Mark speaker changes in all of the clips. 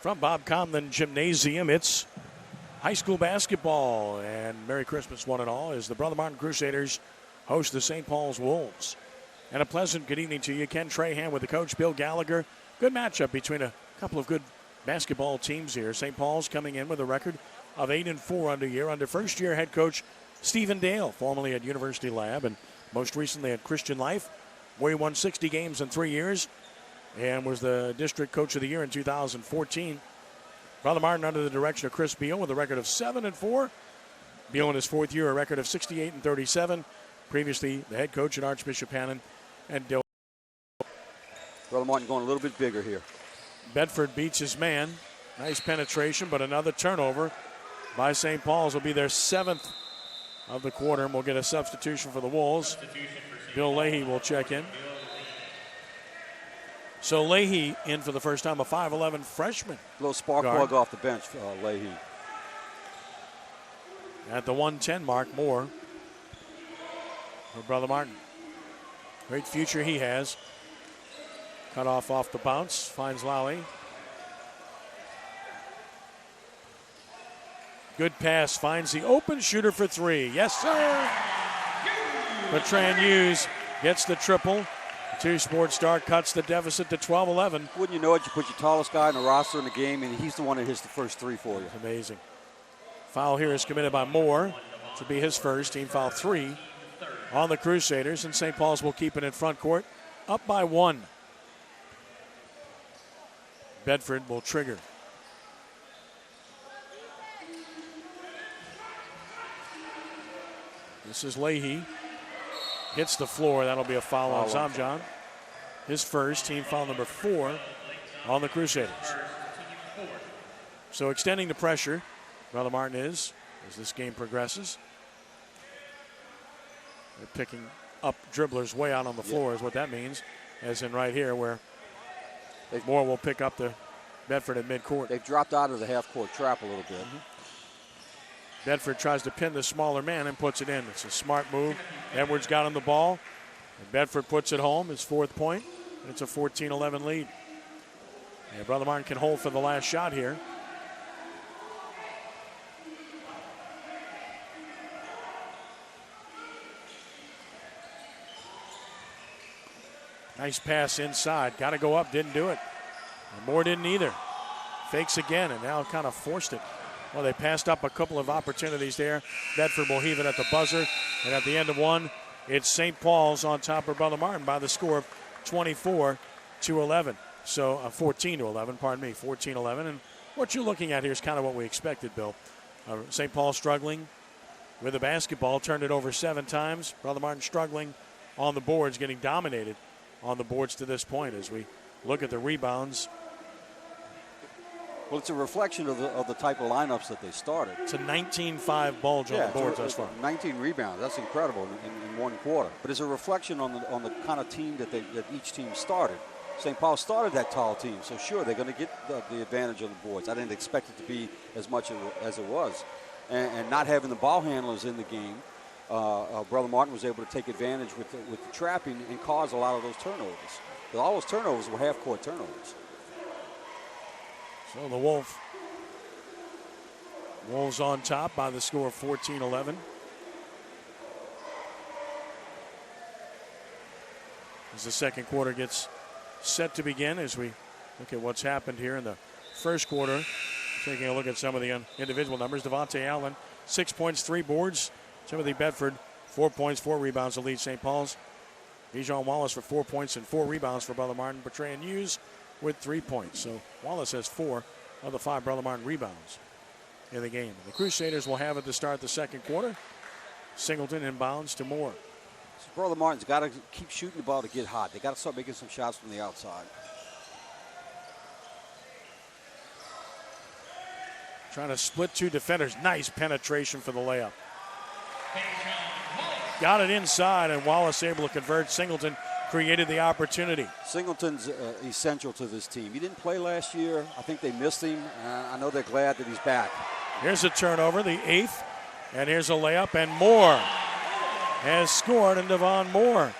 Speaker 1: From Bob Conlon Gymnasium, it's high school basketball, and Merry Christmas one and all as the Brother Martin Crusaders host the St. Paul's Wolves. And a pleasant good evening to you. Ken Trahan with the coach, Bill Gallagher. Good matchup between a couple of good basketball teams here. St. Paul's coming in with a record of 8-4 under first-year head coach Stephen Dale, formerly at University Lab and most recently at Christian Life, where he won 60 games in 3 years and was the district coach of the year in 2014. Brother Martin under the direction of Chris Beal with a record of 7-4. Beal in his fourth year, a record of 68-37. Previously, the head coach at Archbishop Hannon and Dill.
Speaker 2: Brother Martin going a little bit bigger here.
Speaker 1: Bedford beats his man. Nice penetration, but another turnover by St. Paul's. Will be their 7th of the quarter, and we'll get a substitution for the Wolves. Bill Leahy will check in. So Leahy in for the first time, a 5'11 freshman.
Speaker 2: A little spark plug off the bench, Leahy.
Speaker 1: At the 110 mark, more for Brother Martin. Great future he has. Cut off the bounce, finds Lally. Good pass, finds the open shooter for three. Yes, sir! Bertrand Hughes gets the triple. Two-Sports Star cuts the deficit to 12-11.
Speaker 2: Wouldn't you know it, you put your tallest guy in the roster in the game, and he's the one that hits the first three for you.
Speaker 1: Amazing. Foul here is committed by Moore. This will be his first. Team foul 3 on the Crusaders, and St. Paul's will keep it in front court, up by 1. Bedford will trigger. This is Leahy. Hits the floor. That'll be a foul on Zamjan. His first, team foul number 4 on the Crusaders. So extending the pressure, Brother Martin is, as this game progresses. They're picking up dribblers way out on the floor is what that means, as in right here where Moore will pick up the Bedford at midcourt.
Speaker 2: They've dropped out of the half-court trap a little bit.
Speaker 1: Bedford tries to pin the smaller man and puts it in. It's a smart move. Edwards got him the ball. And Bedford puts it home, his 4th point. And it's a 14-11 lead. And Brother Martin can hold for the last shot here. Nice pass inside. Got to go up, didn't do it. And Moore didn't either. Fakes again, and now kind of forced it. Well, they passed up a couple of opportunities there. Bedford will heave it at the buzzer. And at the end of one, it's St. Paul's on top of Brother Martin by the score of 24-11. So 14-11, pardon me, 14-11. And what you're looking at here is kind of what we expected, Bill. St. Paul struggling with the basketball, turned it over 7 times. Brother Martin struggling on the boards, getting dominated on the boards to this point as we look at the rebounds.
Speaker 2: Well, it's a reflection of the type of lineups that they started.
Speaker 1: It's a 19-5 bulge on the boards thus far.
Speaker 2: 19 rebounds. That's incredible in one quarter. But it's a reflection on the kind of team that each team started. St. Paul started that tall team, so sure, they're going to get the advantage on the boards. I didn't expect it to be as much as it was. And not having the ball handlers in the game, Brother Martin was able to take advantage with the trapping and cause a lot of those turnovers. But all those turnovers were half-court turnovers.
Speaker 1: So the Wolves on top by the score of 14-11. As the second quarter gets set to begin, as we look at what's happened here in the first quarter, taking a look at some of the individual numbers. Devontae Allen, 6 points, 3 boards. Timothy Bedford, 4 points, 4 rebounds to lead St. Paul's. Bijan Wallace for 4 points and 4 rebounds for Brother Martin. Bertrand Hughes with 3 points. So Wallace has 4 of the 5 Brother Martin rebounds in the game. The Crusaders will have it to start the second quarter. Singleton inbounds to Moore.
Speaker 2: So Brother Martin's got to keep shooting the ball to get hot. They got to start making some shots from the outside.
Speaker 1: Trying to split 2 defenders. Nice penetration for the layup. got it inside, and Wallace able to convert. Singleton created the opportunity.
Speaker 2: Singleton's essential to this team. He didn't play last year. I think they missed him. I know they're glad that he's back.
Speaker 1: Here's a turnover, the 8th, and here's a layup, and Moore has scored, and Devon Moore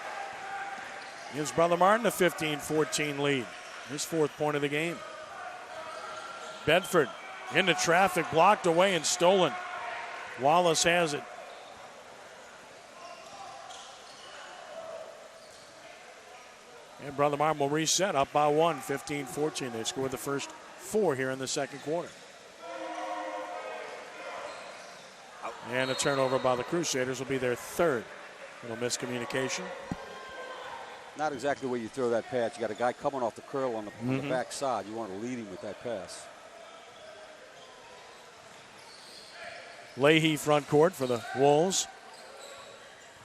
Speaker 1: gives Brother Martin a 15-14 lead. His 4th point of the game. Bedford into traffic, blocked away and stolen. Wallace has it. And Brother Martin will reset up by 1, 15-14. They scored the first 4 here in the second quarter. And a turnover by the Crusaders will be their 3rd. Little miscommunication.
Speaker 2: Not exactly where you throw that pass. You got a guy coming off the curl on the back side. You want to lead him with that pass.
Speaker 1: Leahy front court for the Wolves.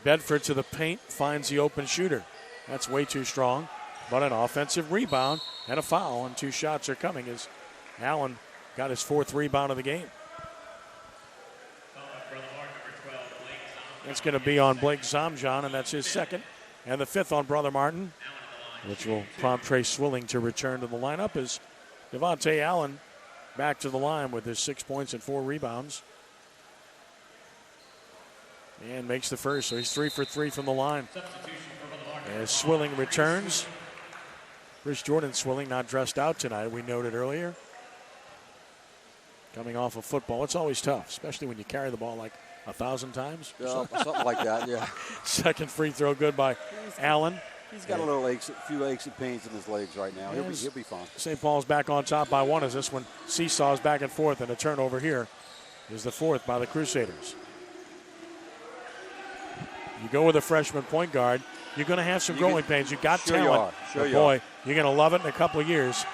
Speaker 1: Bedford to the paint, finds the open shooter. That's way too strong, but an offensive rebound and a foul, and 2 shots are coming as Allen got his 4th rebound of the game. It's going to be on Blake Zomjan, and that's his 2nd, and the 5th on Brother Martin, which will prompt Trey Swilling to return to the lineup as Devontae Allen back to the line with his 6 points and 4 rebounds. And makes the first, so he's 3 for 3 from the line. As Swilling returns. Chris Jordan Swilling not dressed out tonight, we noted earlier. Coming off of football, it's always tough, especially when you carry the ball like 1,000 times.
Speaker 2: Something like that, yeah.
Speaker 1: Second free throw good by Allen.
Speaker 2: He's got a few aches and pains in his legs right now. He'll be fine.
Speaker 1: St. Paul's back on top by 1 as this one seesaws back and forth, and a turnover here is the 4th by the Crusaders. You go with a freshman point guard, you're going to have some growing pains. You got talent. Boy, you're going to love it in a couple of years,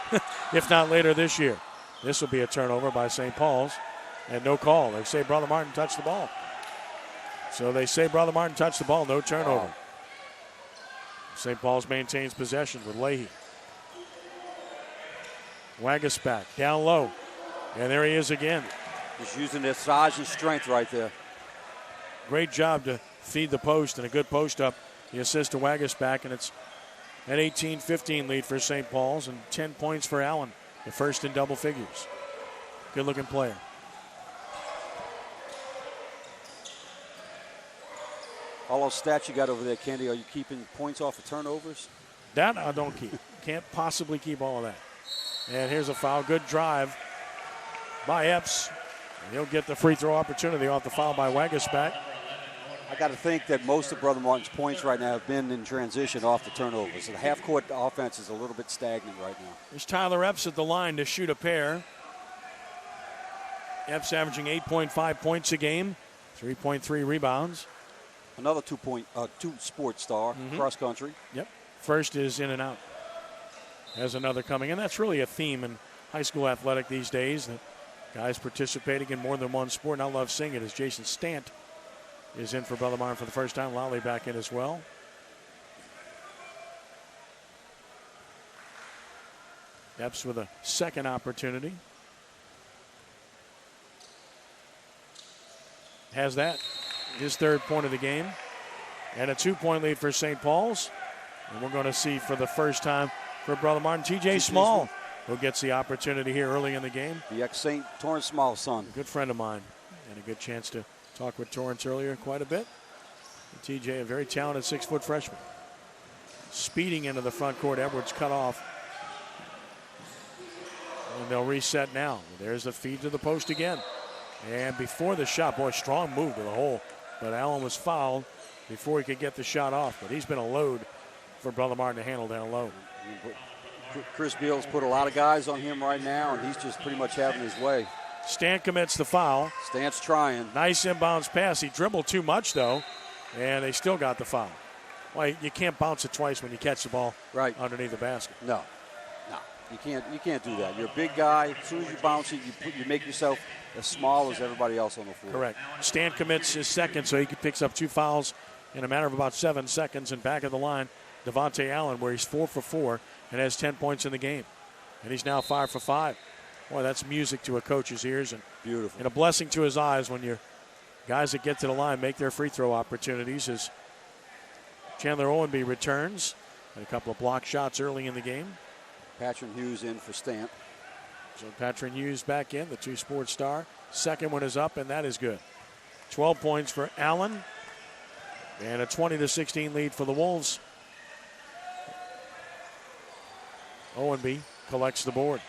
Speaker 1: if not later this year. This will be a turnover by St. Paul's, and no call. They say Brother Martin touched the ball. So they say Brother Martin touched the ball, no turnover.
Speaker 2: Wow.
Speaker 1: St. Paul's maintains possession with Leahy. Wagasback down low, and there he is again.
Speaker 2: Just using their size and strength right there.
Speaker 1: Great job to feed the post and a good post up. The assist to Wagasback, and it's an 18-15 lead for St. Paul's and 10 points for Allen, the first in double figures. Good-looking player.
Speaker 2: All those stats you got over there, Candy, are you keeping points off of turnovers?
Speaker 1: That I don't keep. Can't possibly keep all of that. And here's a foul. Good drive by Epps. He'll get the free throw opportunity off the foul by Wagasback.
Speaker 2: I got to think that most of Brother Martin's points right now have been in transition off the turnovers. The half-court offense is a little bit stagnant right now.
Speaker 1: There's Tyler Epps at the line to shoot a pair. Epps averaging 8.5 points a game, 3.3 rebounds.
Speaker 2: Another two sports star, cross country.
Speaker 1: Yep. First is in and out. Has another coming, and that's really a theme in high school athletic these days, that guys participating in more than one sport. And I love seeing it as Jason Stant is in for Brother Martin for the first time. Lally back in as well. Epps with a second opportunity. Has that. His 3rd point of the game. And a 2-point lead for St. Paul's. And we're going to see for the first time for Brother Martin, T.J. Small, who gets the opportunity here early in the game.
Speaker 2: The ex-St. Torrance Small son.
Speaker 1: A good friend of mine. And a good chance to talk with Torrance earlier quite a bit. And T.J., a very talented 6-foot freshman. Speeding into the front court. Edwards cut off. And they'll reset now. There's the feed to the post again. And before the shot, boy, strong move to the hole. But Allen was fouled before he could get the shot off. But he's been a load for Brother Martin to handle down low.
Speaker 2: Chris Beals put a lot of guys on him right now, and he's just pretty much having his way.
Speaker 1: Stant commits the foul.
Speaker 2: Stant's trying.
Speaker 1: Nice inbounds pass. He dribbled too much, though, and they still got the foul. Well, you can't bounce it twice when you catch the ball
Speaker 2: right
Speaker 1: underneath the basket.
Speaker 2: No. You can't do that. You're a big guy. As soon as you bounce it, you make yourself as small as everybody else on the floor.
Speaker 1: Correct. Stant commits his second, so he picks up 2 fouls in a matter of about 7 seconds. And back at the line, Devontae Allen, where he's 4 for 4 and has 10 points in the game. And he's now 5 for 5. Boy, that's music to a coach's ears, and
Speaker 2: beautiful,
Speaker 1: and a blessing to his eyes when you're guys that get to the line make their free throw opportunities as Chandler Owenby returns. And a couple of block shots early in the game.
Speaker 2: Patrick Hughes in for Stamp.
Speaker 1: So Patrick Hughes back in, the two-sport star. Second one is up, and that is good. 12 points for Allen. And a 20-16 lead for the Wolves. Owenby collects the board.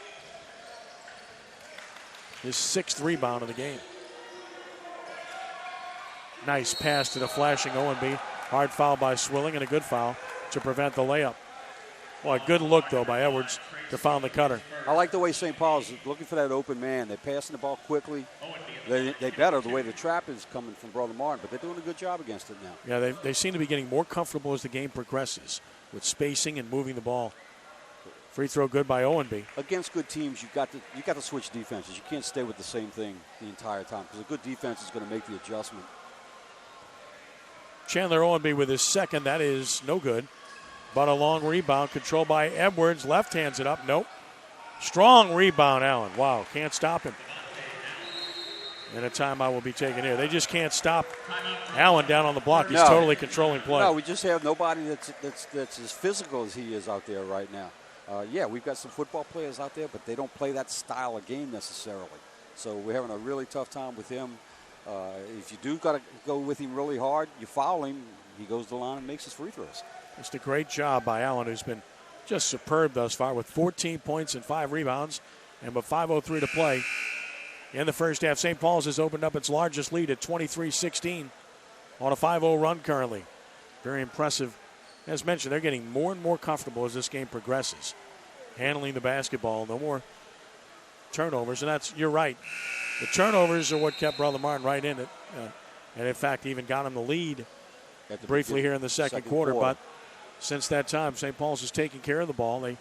Speaker 1: His 6th rebound of the game. Nice pass to the flashing Owenby. Hard foul by Swilling and a good foul to prevent the layup. Well, a good look, though, by Edwards to foul the cutter.
Speaker 2: I like the way St. Paul's looking for that open man. They're passing the ball quickly. They better the way the trap is coming from Brother Martin, but they're doing a good job against it now.
Speaker 1: Yeah, they seem to be getting more comfortable as the game progresses with spacing and moving the ball. Free throw good by Owenby.
Speaker 2: Against good teams, you got to switch defenses. You can't stay with the same thing the entire time because a good defense is going to make the adjustment.
Speaker 1: Chandler Owenby with his second. That is no good. But a long rebound controlled by Edwards. Left hands it up. Nope. Strong rebound, Allen. Wow, can't stop him. And a timeout will be taken here. They just can't stop Allen down on the block. He's totally controlling play.
Speaker 2: No, we just have nobody that's as physical as he is out there right now. Yeah, we've got some football players out there, but they don't play that style of game necessarily. So we're having a really tough time with him. If you do got to go with him really hard, you foul him, he goes to the line and makes his free throws.
Speaker 1: Just a great job by Allen, who's been just superb thus far with 14 points and 5 rebounds. And with 5:03 to play in the first half, St. Paul's has opened up its largest lead at 23-16 on a 5-0 run currently. Very impressive. As mentioned, they're getting more and more comfortable as this game progresses. Handling the basketball, no more turnovers. And you're right. The turnovers are what kept Brother Martin right in it. And in fact, even got him the lead briefly here in the second quarter. But since that time, St. Paul's has taken care of the ball. And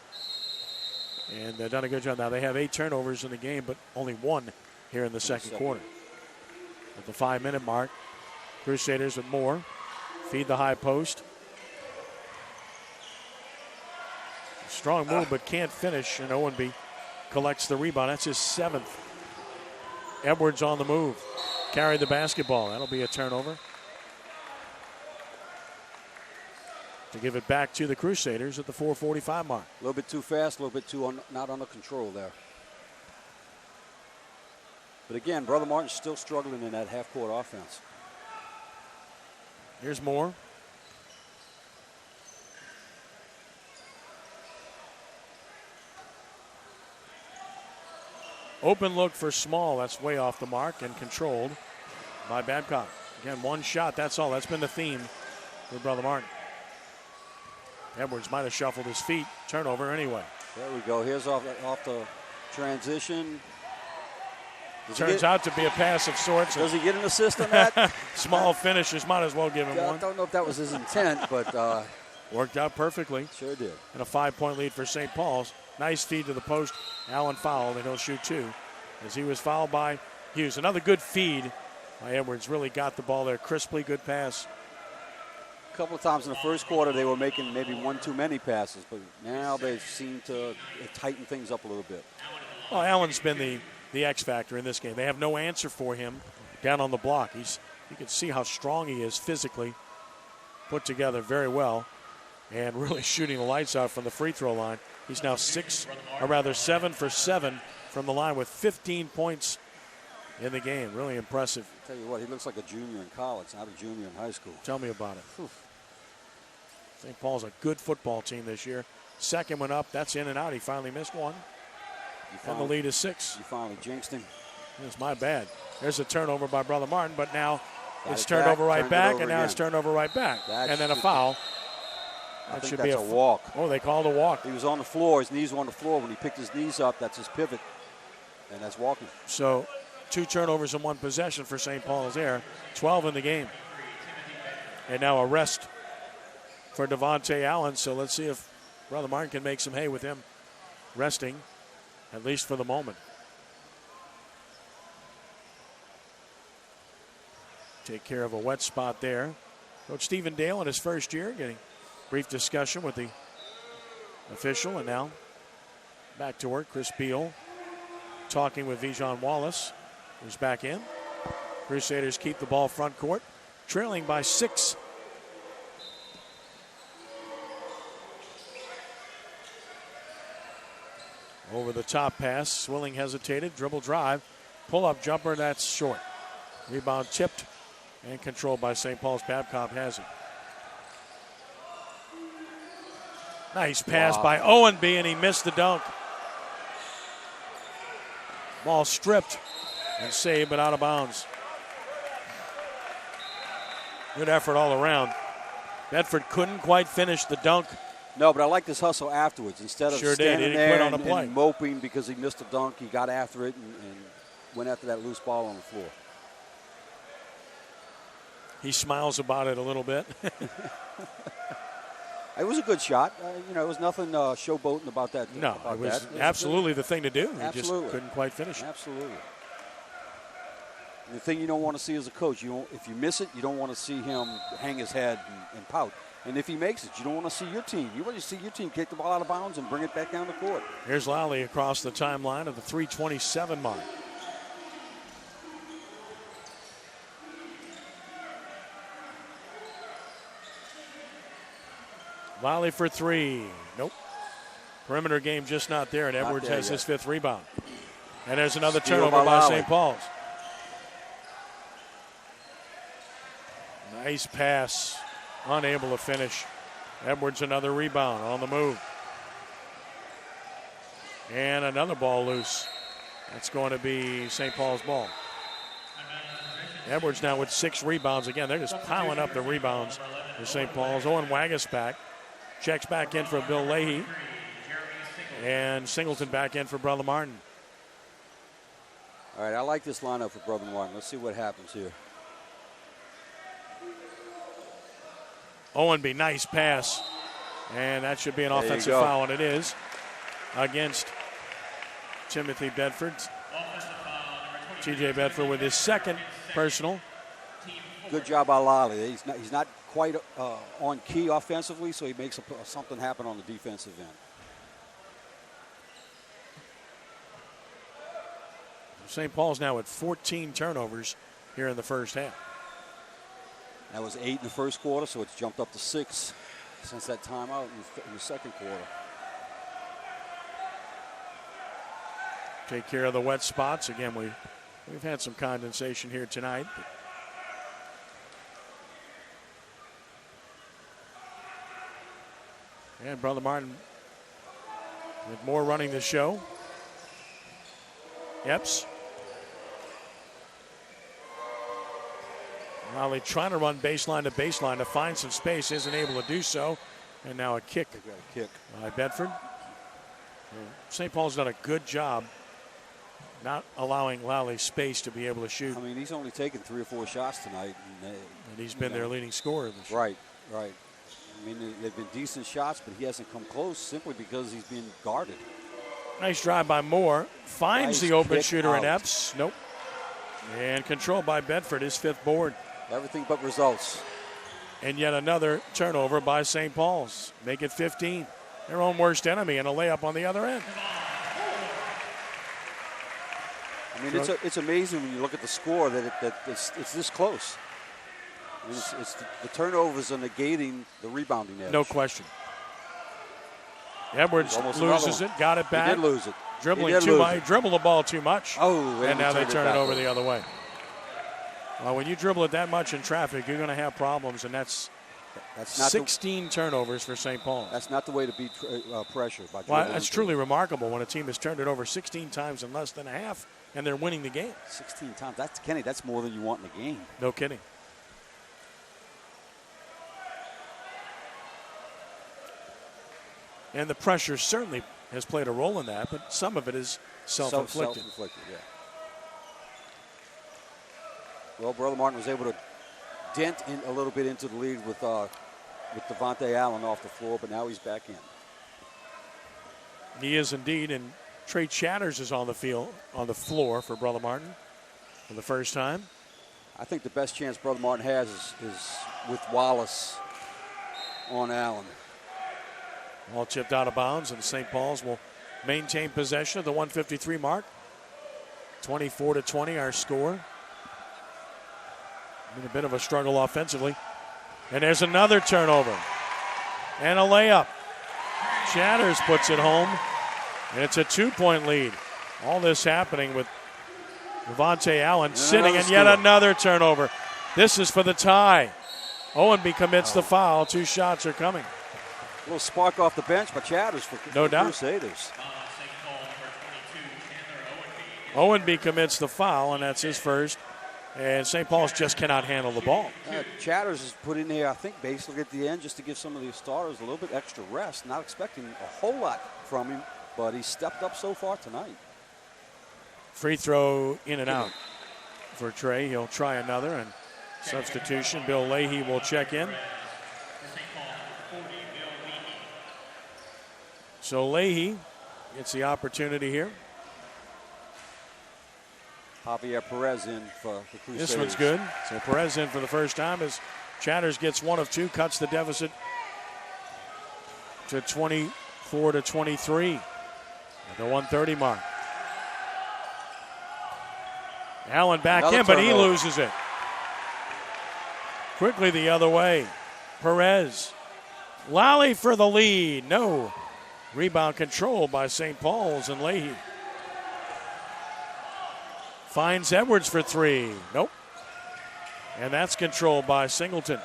Speaker 1: they've done a good job. Now they have 8 turnovers in the game, but only 1 here in the second quarter. At the 5-minute mark, Crusaders with more. Feed the high post. Strong move, but can't finish. And Owenby collects the rebound. That's his 7th. Edwards on the move. Carried the basketball. That'll be a turnover. To give it back to the Crusaders at the 4:45 mark.
Speaker 2: A little bit too fast, a little bit too not under control there. But again, Brother Martin's still struggling in that half-court offense.
Speaker 1: Here's Moore. Open look for Small. That's way off the mark and controlled by Babcock. Again, one shot, that's all. That's been the theme for Brother Martin. Edwards might have shuffled his feet. Turnover anyway.
Speaker 2: There we go. Here's off the transition.
Speaker 1: Turns out to be a pass of sorts.
Speaker 2: Does he get an assist on that?
Speaker 1: Small finishes. Might as well give him one.
Speaker 2: I don't know if that was his intent, but...
Speaker 1: worked out perfectly.
Speaker 2: Sure did.
Speaker 1: And a 5-point lead for St. Paul's. Nice feed to the post. Allen fouled, and he'll shoot 2 as he was fouled by Hughes. Another good feed by Edwards. Really got the ball there crisply. Good pass.
Speaker 2: A couple of times in the first quarter they were making maybe one too many passes, but now they seem to tighten things up a little bit.
Speaker 1: Well, Allen's been the X factor in this game. They have no answer for him down on the block. You can see how strong he is physically, put together very well, and really shooting the lights out from the free throw line. He's now 7 for 7 from the line with 15 points in the game. Really impressive.
Speaker 2: I'll tell you what, he looks like a junior in college, not a junior in high school.
Speaker 1: Tell me about it. St. Paul's a good football team this year. Second one up, that's in and out. He finally missed one. And the lead is 6.
Speaker 2: You finally jinxed him.
Speaker 1: That's my bad. There's a turnover by Brother Martin, but now it's turned over right back, and now it's turned over right back. And then a foul.
Speaker 2: That should be a walk.
Speaker 1: Oh, they called a walk.
Speaker 2: He was on the floor. His knees were on the floor. When he picked his knees up, that's his pivot, and that's walking.
Speaker 1: So 2 turnovers in 1 possession for St. Paul's there. 12 in the game. And now a rest for Devontae Allen. So let's see if Brother Martin can make some hay with him resting, at least for the moment. Take care of a wet spot there. Coach Stephen Dale in his first year getting brief discussion with the official, and now back to work. Chris Beal talking with Vijon Wallace, who's back in. Crusaders keep the ball front court, trailing by 6. Over the top pass, Swilling hesitated, dribble drive, pull-up jumper, that's short. Rebound tipped and controlled by St. Paul's. Babcock has it. Nice pass by Owenby, and he missed the dunk. Ball stripped and saved, but out of bounds. Good effort all around. Bedford couldn't quite finish the dunk.
Speaker 2: No, but I like this hustle afterwards. Instead of standing there
Speaker 1: on the play.
Speaker 2: and moping because he missed a dunk, he got after it and went after that loose ball on the floor.
Speaker 1: He smiles about it a little bit.
Speaker 2: It was a good shot. It was nothing showboating about that.
Speaker 1: No, it was absolutely the thing to do. He just couldn't quite finish it.
Speaker 2: Absolutely. And the thing you don't want to see as a coach, if you miss it, you don't want to see him hang his head and pout. And if he makes it, you don't want to see your team. You want to see your team kick the ball out of bounds and bring it back down the court.
Speaker 1: Here's Lally across the timeline of the 3:27 mark. Lally for 3. Nope. Perimeter game just not there, and Edwards has his 5th rebound. And there's another turnover by St. Paul's. Nice pass. Unable to finish. Edwards another rebound on the move. And another ball loose. That's going to be St. Paul's ball. Edwards now with 6 rebounds. Again, they're just piling up the rebounds for St. Paul's. Owen Wagaspak checks back in for Bill Leahy. And Singleton back in for Brother Martin.
Speaker 2: All right, I like this lineup for Brother Martin. Let's see what happens here.
Speaker 1: Owenby, nice pass. And that should be an offensive foul, and it is against Timothy Bedford. T.J. Bedford with his 2nd personal.
Speaker 2: Good job by Lally. He's not quite on key offensively, so he makes something happen on the defensive end.
Speaker 1: St. Paul's now at 14 turnovers here in the first half.
Speaker 2: That was 8 in the first quarter, so it's jumped up to 6 since that timeout in the second quarter.
Speaker 1: Take care of the wet spots. Again, we've had some condensation here tonight. And Brother Martin with more running the show. Epps. Lally trying to run baseline to baseline to find some space, isn't able to do so. And now a kick by Bedford. St. Paul's done a good job not allowing Lally space to be able to shoot.
Speaker 2: I mean, he's only taken 3 or 4 shots tonight.
Speaker 1: And he's been their leading scorer this year.
Speaker 2: Right. I mean, they've been decent shots, but he hasn't come close simply because he's been guarded.
Speaker 1: Nice drive by Moore. Finds the open shooter in Epps. Nope. And controlled by Bedford, his 5th board.
Speaker 2: Everything but results.
Speaker 1: And yet another turnover by St. Paul's. Make it 15. Their own worst enemy, and a layup on the other end.
Speaker 2: I mean, it's amazing when you look at the score that it's this close. I mean, the turnovers are negating the rebounding edge.
Speaker 1: No question. Edwards loses it, got it back.
Speaker 2: He did lose it.
Speaker 1: Dribbling too much. Dribbled the ball too much.
Speaker 2: And
Speaker 1: now they turn it over the other way. Well, when you dribble it that much in traffic, you're going to have problems, and that's not 16 turnovers for St. Paul.
Speaker 2: That's not the way to beat pressure.
Speaker 1: That's truly remarkable when a team has turned it over 16 times in less than a half, and they're winning the game.
Speaker 2: 16 times. That's more than you want in a game.
Speaker 1: No kidding. And the pressure certainly has played a role in that, but some of it is self-inflicted.
Speaker 2: Self-inflicted, yeah. Well, Brother Martin was able to dent in a little bit into the lead with Devontae Allen off the floor, but now he's back in.
Speaker 1: He is indeed, and Trey Chatters is on the floor for Brother Martin for the first time.
Speaker 2: I think the best chance Brother Martin has is with Wallace on Allen.
Speaker 1: All chipped out of bounds, and St. Paul's will maintain possession of the 153 mark. 24-20 our score. Been a bit of a struggle offensively. And there's another turnover. And a layup. Chatters puts it home. And it's a 2-point lead. All this happening with Devontae Allen sitting, and yet another turnover. This is for the tie. Owenby commits the foul. 2 shots are coming.
Speaker 2: A little spark off the bench by Chatters for
Speaker 1: no doubt.
Speaker 2: Crusaders.
Speaker 1: Owenby commits the foul, and that's his first. And St. Paul's just cannot handle the ball.
Speaker 2: Chatters is put in there, I think, basically at the end just to give some of the starters a little bit extra rest. Not expecting a whole lot from him, but he stepped up so far tonight.
Speaker 1: Free throw in and out for Trey. He'll try another, and substitution. Bill Leahy will check in. So Leahy gets the opportunity here.
Speaker 2: Javier Perez in for the Crusaders.
Speaker 1: This one's good. So Perez in for the first time as Chatters gets 1 of 2, cuts the deficit to 24-23 at the 1:30 mark. Allen back in, but he loses it. Quickly the other way. Perez. Lally for the lead. No. Rebound controlled by St. Paul's and Leahy. Finds Edwards for 3. Nope. And that's controlled by Singleton.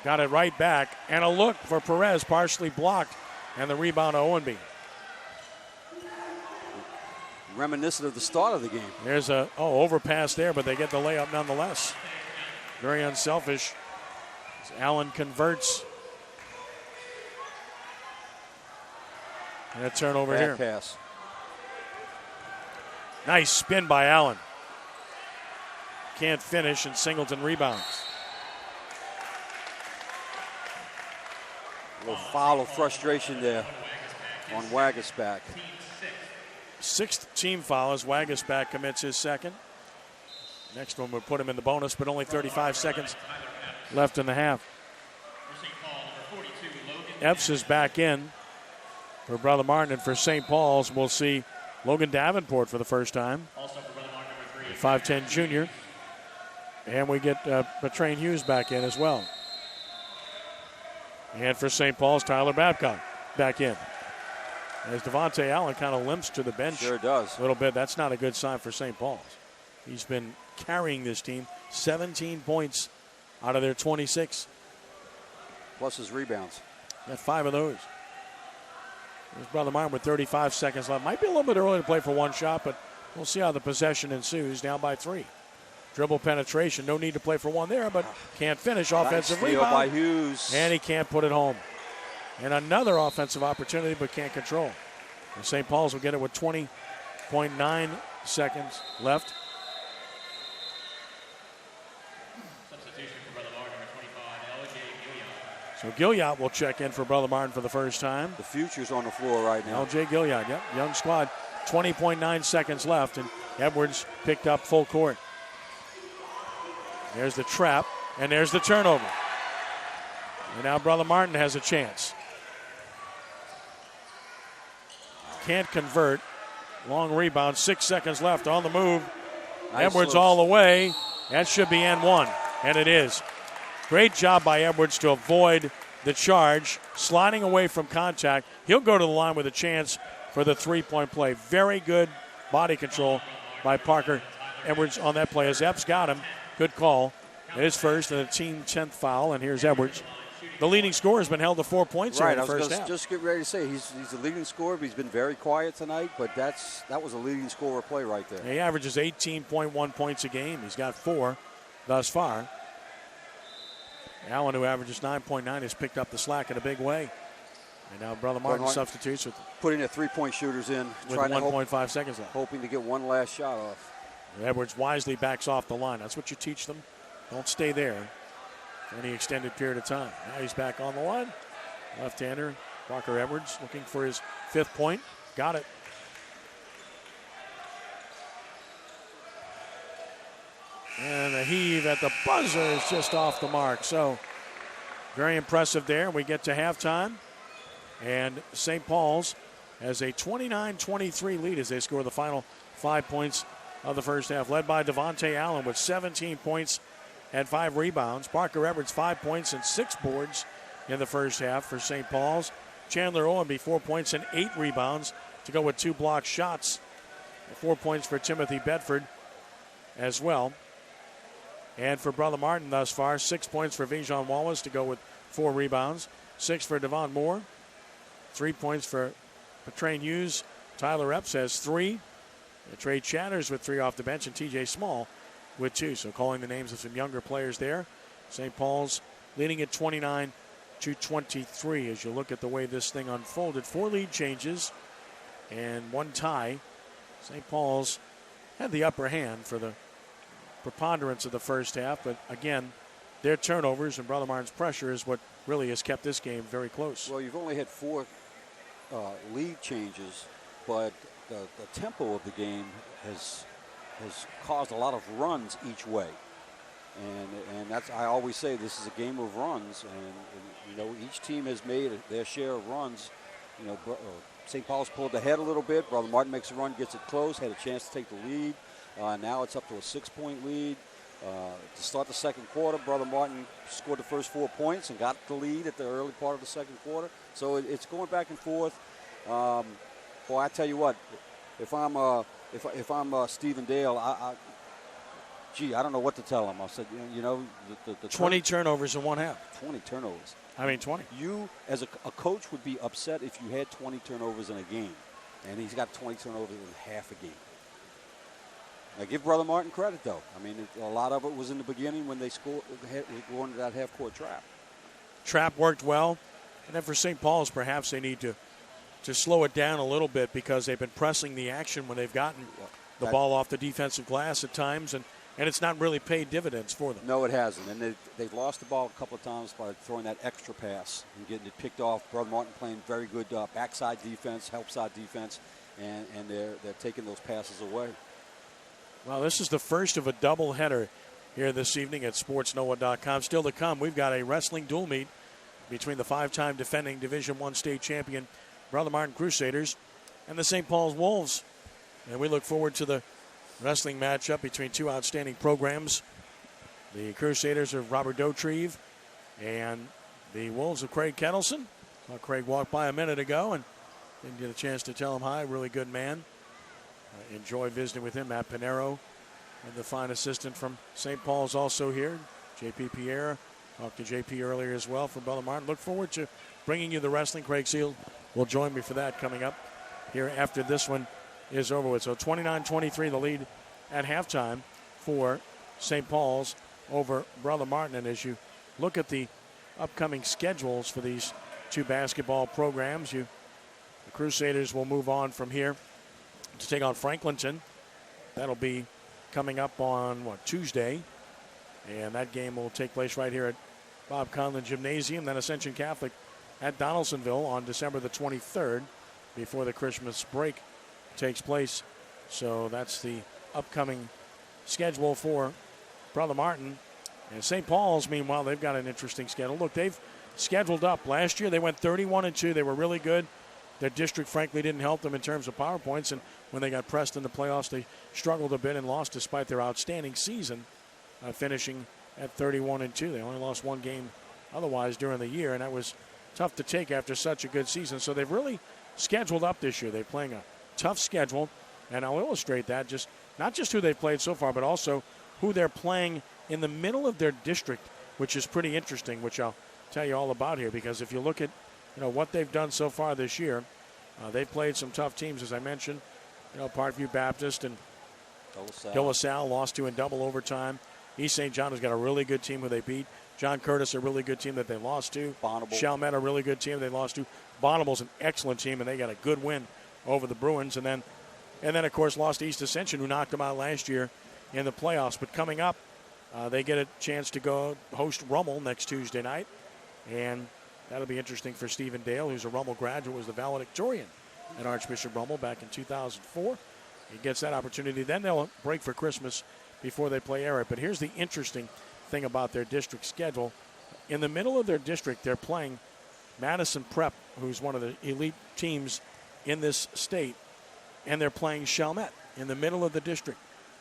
Speaker 1: Got it right back. And a look for Perez, partially blocked. And the rebound to Owenby.
Speaker 2: Reminiscent of the start of the game.
Speaker 1: There's a overpass there, but they get the layup nonetheless. Very unselfish. Allen converts. And a turnover
Speaker 2: Bad
Speaker 1: here.
Speaker 2: Pass.
Speaker 1: Nice spin by Allen. Can't finish, and Singleton rebounds.
Speaker 2: A little foul of frustration there on Wagasback.
Speaker 1: 6th team foul as Wagasback commits his second. Next one would put him in the bonus, but only 35 seconds left in the half. Epps is back in for Brother Martin, and for St. Paul's, we'll see Logan Davenport for the first time. 5'10 junior. And we get Betrain Hughes back in as well. And for St. Paul's, Tyler Babcock back in. As Devontae Allen kind of limps to the bench.
Speaker 2: Sure does.
Speaker 1: A little bit. That's not a good sign for St. Paul's. He's been carrying this team. 17 points out of their 26.
Speaker 2: Plus his rebounds.
Speaker 1: Got 5 of those. There's Brother Martin with 35 seconds left. Might be a little bit early to play for one shot, but we'll see how the possession ensues. Down by 3. Dribble penetration. No need to play for one there, but can't finish. Offensive
Speaker 2: nice
Speaker 1: rebound.
Speaker 2: By Hughes.
Speaker 1: And he can't put it home. And another offensive opportunity, but can't control. And St. Paul's will get it with 20.9 seconds left.
Speaker 3: Substitution for Brother Martin, number 25, L.J. Gilliard.
Speaker 1: So Gilliard will check in for Brother Martin for the first time.
Speaker 2: The future's on the floor right now.
Speaker 1: L.J. Gilliard, yep, young squad. 20.9 seconds left, and Edwards picked up full court. There's the trap, and there's the turnover. And now Brother Martin has a chance. Can't convert. Long rebound, 6 seconds left on the move.
Speaker 2: Nice
Speaker 1: Edwards
Speaker 2: looks.
Speaker 1: all the way. That should be N1, and it is. Great job by Edwards to avoid the charge, sliding away from contact. He'll go to the line with a chance for the three-point play. Very good body control by Parker Edwards on that play. As Epps got him, good call. It is first and a team 10th foul, and here's Edwards. The leading scorer has been held to 4 points here in the first half.
Speaker 2: Just get ready to say he's the leading scorer, but he's been very quiet tonight. But that was a leading scorer play right there.
Speaker 1: He averages 18.1 points a game. He's got 4 thus far. Allen, who averages 9.9, has picked up the slack in a big way. And now Brother Martin substitutes with
Speaker 2: putting the three-point shooters in,
Speaker 1: with 1.5 seconds left.
Speaker 2: Hoping to get one last shot off.
Speaker 1: Edwards wisely backs off the line. That's what you teach them. Don't stay there for any extended period of time. Now he's back on the line. Left-hander, Parker Edwards, looking for his 5th point. Got it. And the heave at the buzzer is just off the mark. So very impressive there. We get to halftime. And St. Paul's has a 29-23 lead as they score the final 5 points of the first half, led by Devontae Allen with 17 points and 5 rebounds. Parker Edwards, 5 points and 6 boards in the first half for St. Paul's. Chandler Owenby, 4 points and 8 rebounds to go with 2 blocked shots. 4 points for Timothy Bedford as well. And for Brother Martin thus far, 6 points for Vijon Wallace to go with 4 rebounds. 6 for Devon Moore. 3 points for Petrain Hughes. Tyler Epps has 3. Trey Chatters with 3 off the bench, and TJ Small with 2. So calling the names of some younger players there. St. Paul's leading at 29-23 as you look at the way this thing unfolded. 4 lead changes and 1 tie. St. Paul's had the upper hand for the preponderance of the first half, but again, their turnovers and Brother Martin's pressure is what really has kept this game very close.
Speaker 2: Well, you've only had 4 lead changes, but the tempo of the game has caused a lot of runs each way. And that's, I always say, this is a game of runs, and you know, each team has made their share of runs. You know, St. Paul's pulled ahead a little bit. Brother Martin makes a run, gets it close, had a chance to take the lead. Now it's up to a 6-point lead. To start the second quarter, Brother Martin scored the first 4 points and got the lead at the early part of the second quarter. So it's going back and forth. Boy, I tell you what, if I'm Stephen Dale, I don't know what to tell him. I said, you know, the
Speaker 1: 20 turnovers in one half.
Speaker 2: 20 turnovers.
Speaker 1: I mean, 20.
Speaker 2: You, as a coach, would be upset if you had 20 turnovers in a game, and he's got 20 turnovers in half a game. Now, give Brother Martin credit, though. I mean, a lot of it was in the beginning when they scored, going into that half-court trap.
Speaker 1: Trap worked well, and then for St. Paul's, perhaps they need to slow it down a little bit because they've been pressing the action when they've gotten the ball off the defensive glass at times, and it's not really paid dividends for them.
Speaker 2: No, it hasn't. And they've lost the ball a couple of times by throwing that extra pass and getting it picked off. Brother Martin playing very good backside defense, help side defense, and they're taking those passes away.
Speaker 1: Well, this is the first of a doubleheader here this evening at SportsNoah.com. Still to come, we've got a wrestling dual meet between the 5-time defending Division I state champion Brother Martin Crusaders and the St. Paul's Wolves. And we look forward to the wrestling matchup between 2 outstanding programs. The Crusaders of Robert Dotrieve and the Wolves of Craig Kettleson. Saw Craig walk by a minute ago and didn't get a chance to tell him hi. Really good man. Enjoy visiting with him. Matt Pinero and the fine assistant from St. Paul's also here. J.P. Pierre. Talked to J.P. earlier as well from Brother Martin. Look forward to bringing you the wrestling. Craig Seal will join me for that coming up here after this one is over with. So 29-23 the lead at halftime for St. Paul's over Brother Martin. And as you look at the upcoming schedules for these 2 basketball programs, the Crusaders will move on from here to take on Franklinton. That'll be coming up on, Tuesday. And that game will take place right here at Bob Conlon Gymnasium. Then Ascension Catholic at Donaldsonville on December the 23rd before the Christmas break takes place. So that's the upcoming schedule for Brother Martin. And St. Paul's, meanwhile, they've got an interesting schedule. Look, they've scheduled up. Last year they went 31-2. They were really good. Their district, frankly, didn't help them in terms of power points. And when they got pressed in the playoffs, they struggled a bit and lost despite their outstanding season, finishing at 31-2. They only lost 1 game otherwise during the year, and that was tough to take after such a good season. So they've really scheduled up this year. They're playing a tough schedule, and I'll illustrate that, not just who they've played so far, but also who they're playing in the middle of their district, which is pretty interesting, which I'll tell you all about here. Because if you look at what they've done so far this year, they've played some tough teams, as I mentioned. Parkview Baptist and De La Salle lost to in double overtime. East St. John has got a really good team who they beat. John Curtis, a really good team that they lost to.
Speaker 2: Bonneville.
Speaker 1: Chalmette, a really good team they lost to. Bonneville's an excellent team, and they got a good win over the Bruins. And then, of course, lost to East Ascension, who knocked them out last year in the playoffs. But coming up, they get a chance to go host Rummel next Tuesday night. And that'll be interesting for Stephen Dale, who's a Rummel graduate, was the valedictorian at Archbishop Rummel back in 2004. He gets that opportunity. Then they'll break for Christmas before they play Everett. But here's the interesting thing about their district schedule. In the middle of their district, they're playing Madison Prep, who's one of the elite teams in this state, and they're playing Chalmette in the middle of the district.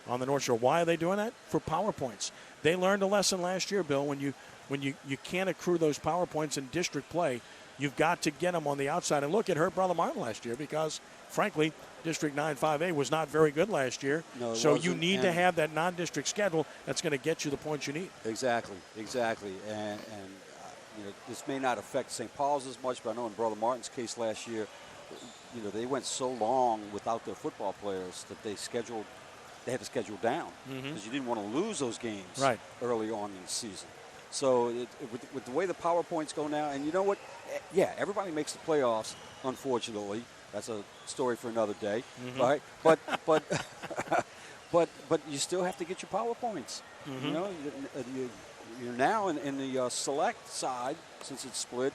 Speaker 1: on the North Shore. Why are they doing that? For power points. They learned a lesson last year, Bill, when you can't accrue those power points in district play. You've got to get them on the outside. And look, it hurt Brother Martin last year because, frankly, District 9-5A was not very good last year.
Speaker 2: No,
Speaker 1: so you need to have that non-district schedule that's going to get you the points you need.
Speaker 2: Exactly. And this may not affect St. Paul's as much, but I know in Brother Martin's case last year, they went so long without their football players that they had to schedule down because you didn't want to lose those games early on in the season. So with the way the power points go now, and you know what? Yeah, everybody makes the playoffs, unfortunately. That's a story for another day, right? But but you still have to get your power points. You're now in the select side, since it's split.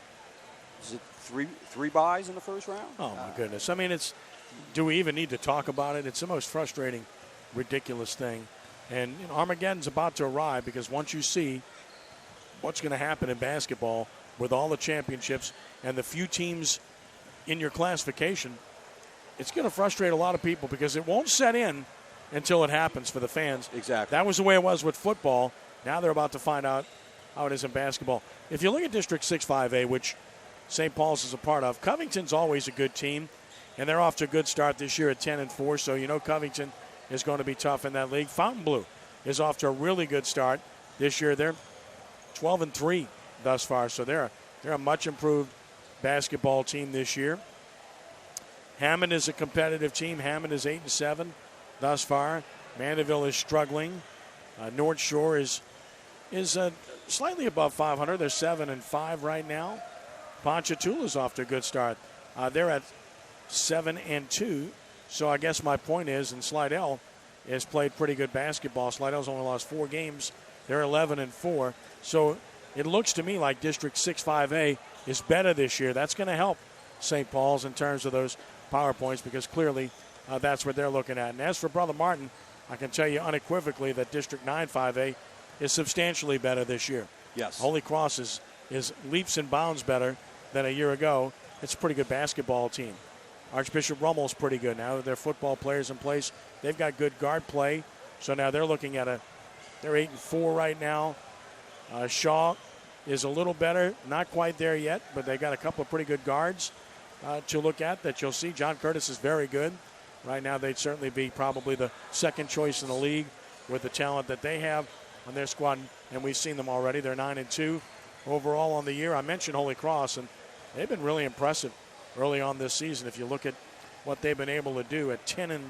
Speaker 2: Is it three byes in the first round?
Speaker 1: Oh my goodness! I mean, do we even need to talk about it? It's the most frustrating, ridiculous thing, and Armageddon's about to arrive because once you see what's going to happen in basketball with all the championships and the few teams in your classification, it's going to frustrate a lot of people because it won't set in until it happens for the fans.
Speaker 2: Exactly.
Speaker 1: That was the way it was with football. Now they're about to find out how it is in basketball. If you look at District 6-5A, which St. Paul's is a part of, Covington's always a good team, and they're off to a good start this year at 10-4, so Covington is going to be tough in that league. Fontainebleau is off to a really good start this year. They're 12-3 thus far, so they're a much improved basketball team this year. Hammond is a competitive team. Hammond is 8-7 thus far. Mandeville is struggling. North Shore is slightly above 500. They're 7-5 right now. Ponchatoula is off to a good start. They're at 7-2. So I guess my point is, and Slidell has played pretty good basketball. Slidell's only lost 4 games. They're 11-4. So it looks to me like District 6-5A is better this year. That's going to help St. Paul's in terms of those power points because clearly that's what they're looking at. And as for Brother Martin, I can tell you unequivocally that District 9-5A is substantially better this year.
Speaker 2: Yes.
Speaker 1: Holy Cross is leaps and bounds better than a year ago. It's a pretty good basketball team. Archbishop Rummel's pretty good now. Their football players in place. They've got good guard play. So now they're looking at they're 8-4 right now. Shaw is a little better, not quite there yet, but they got a couple of pretty good guards to look at that you'll see. John Curtis is very good. Right now they'd certainly be probably the second choice in the league with the talent that they have on their squad, and we've seen them already. They're 9-2 overall on the year. I mentioned Holy Cross, and they've been really impressive early on this season. If you look at what they've been able to do at 10-2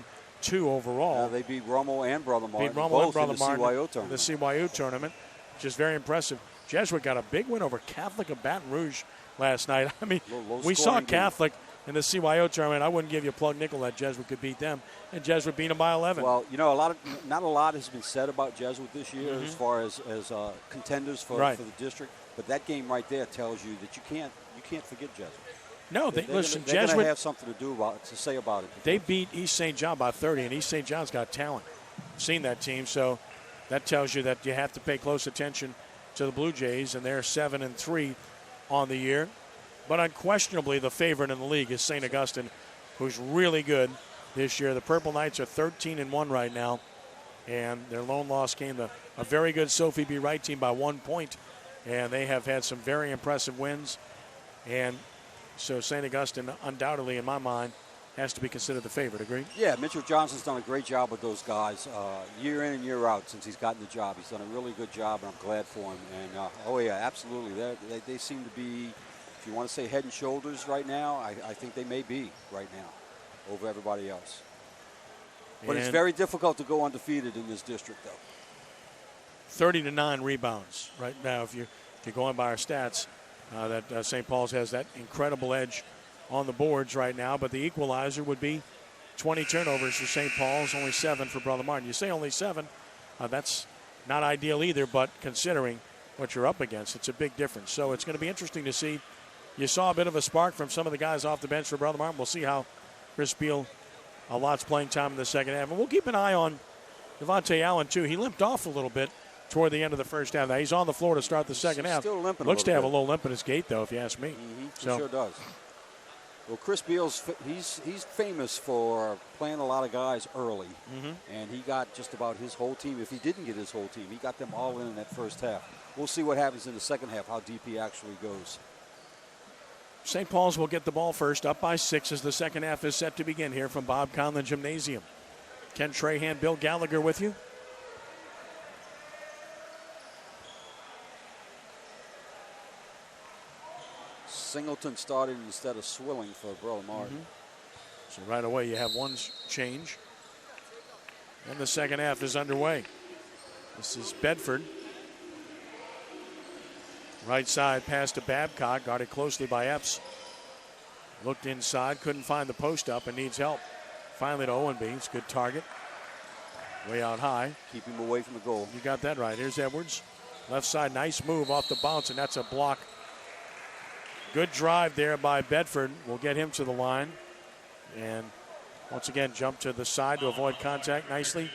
Speaker 1: overall.
Speaker 2: They beat Rummel and Brother Martin.
Speaker 1: Beat Rummel and Brother Martin
Speaker 2: CYO tournament.
Speaker 1: The CYO tournament, which is very impressive. Jesuit got a big win over Catholic of Baton Rouge last night. I mean, we saw Catholic in the CYO tournament. I wouldn't give you a plug nickel that Jesuit could beat them, and Jesuit beat them by 11.
Speaker 2: Well, not a lot has been said about Jesuit this year as far as contenders for the district, but that game right there tells you that you can't forget Jesuit.
Speaker 1: No, listen,
Speaker 2: they're
Speaker 1: Jesuit
Speaker 2: going to have something to say about it.
Speaker 1: They beat East St. John by 30, and East St. John's got talent. I've seen that team, so that tells you that you have to pay close attention to the Blue Jays, and they're 7-3 on the year. But unquestionably, the favorite in the league is St. Augustine, who's really good this year. The Purple Knights are 13-1 right now, and their lone loss came to a very good Sophie B. Wright team by 1 point, and they have had some very impressive wins. And so St. Augustine, undoubtedly, in my mind, has to be considered the favorite. Agree?
Speaker 2: Yeah, Mitchell Johnson's done a great job with those guys year in and year out since he's gotten the job. He's done a really good job, and I'm glad for him. And, absolutely. They seem to be, if you want to say head and shoulders right now, I think they may be right now over everybody else. But it's very difficult to go undefeated in this district, though.
Speaker 1: 30-9 rebounds right now, if you're going by our stats. That St. Paul's has that incredible edge on the boards right now, but the equalizer would be 20 turnovers for St. Paul's, only 7 for Brother Martin. You say only 7, that's not ideal either, but considering what you're up against, it's a big difference. So it's going to be interesting to see. You saw a bit of a spark from some of the guys off the bench for Brother Martin. We'll see how Chris Beal lots playing time in the second half. And we'll keep an eye on Devontae Allen, too. He limped off a little bit toward the end of the first half. Now, he's on the floor to start the second half.
Speaker 2: Still limping.
Speaker 1: Looks to have a little limp in his gait, though, if you ask me.
Speaker 2: Sure does. Well, Chris Beals, he's famous for playing a lot of guys early, and he got just about his whole team. If he didn't get his whole team, he got them all in that first half. We'll see what happens in the second half, how deep he actually goes.
Speaker 1: St. Paul's will get the ball first, up by 6 as the second half is set to begin here from Bob Conlon Gymnasium. Ken Trahan, Bill Gallagher with you.
Speaker 2: Singleton started instead of Swilling for Brother Martin.
Speaker 1: So right away you have one change. And the second half is underway. This is Bedford. Right side pass to Babcock, guarded closely by Epps. Looked inside, couldn't find the post up and needs help. Finally to Owenby, it's a good target. Way out high.
Speaker 2: Keep him away from the goal.
Speaker 1: You got that right. Here's Edwards. Left side, nice move off the bounce, and that's a block. Good drive there by Bedford. Will get him to the line. And once again, jump to the side to avoid contact nicely.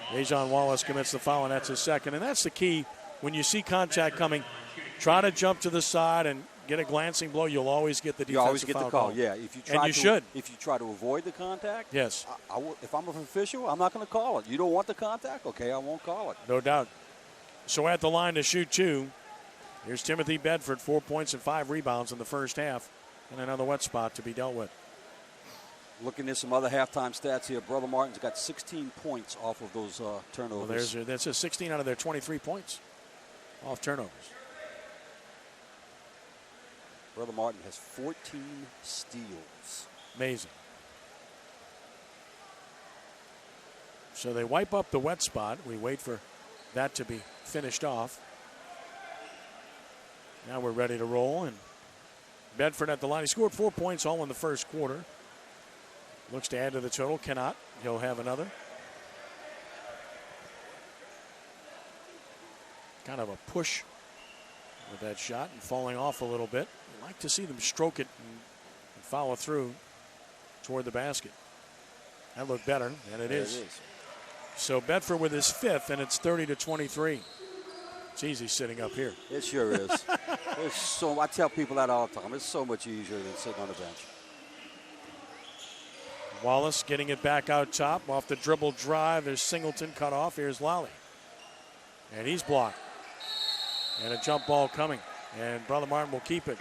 Speaker 1: Dejon Wallace commits the foul, and that's his second. And that's the key. When you see contact coming, try to jump to the side and get a glancing blow. You'll always get the defensive foul.
Speaker 2: You always get the call, yeah. If you try
Speaker 1: and you should.
Speaker 2: If you try to avoid the contact,
Speaker 1: yes.
Speaker 2: If I'm an official, I'm not going to call it. You don't want the contact? Okay, I won't call it.
Speaker 1: No doubt. So at the line to shoot two. Here's Timothy Bedford, 4 points and 5 rebounds in the first half, and another wet spot to be dealt with.
Speaker 2: Looking at some other halftime stats here, Brother Martin's got 16 points off of those turnovers.
Speaker 1: Well, that's a 16 out of their 23 points off turnovers.
Speaker 2: Brother Martin has 14 steals.
Speaker 1: Amazing. So they wipe up the wet spot. We wait for that to be finished off. Now we're ready to roll, and Bedford at the line. He scored 4 points all in the first quarter. Looks to add to the total. Cannot. He'll have another. Kind of a push with that shot and falling off a little bit. I'd like to see them stroke it and follow through toward the basket. That looked better, and it is. So Bedford with his fifth, and it's 30-23. It's easy sitting up here.
Speaker 2: It sure is. I tell people that all the time. It's so much easier than sitting on the bench.
Speaker 1: Wallace getting it back out top. Off the dribble drive. There's Singleton cut off. Here's Lally. And he's blocked. And a jump ball coming. And Brother Martin will keep it.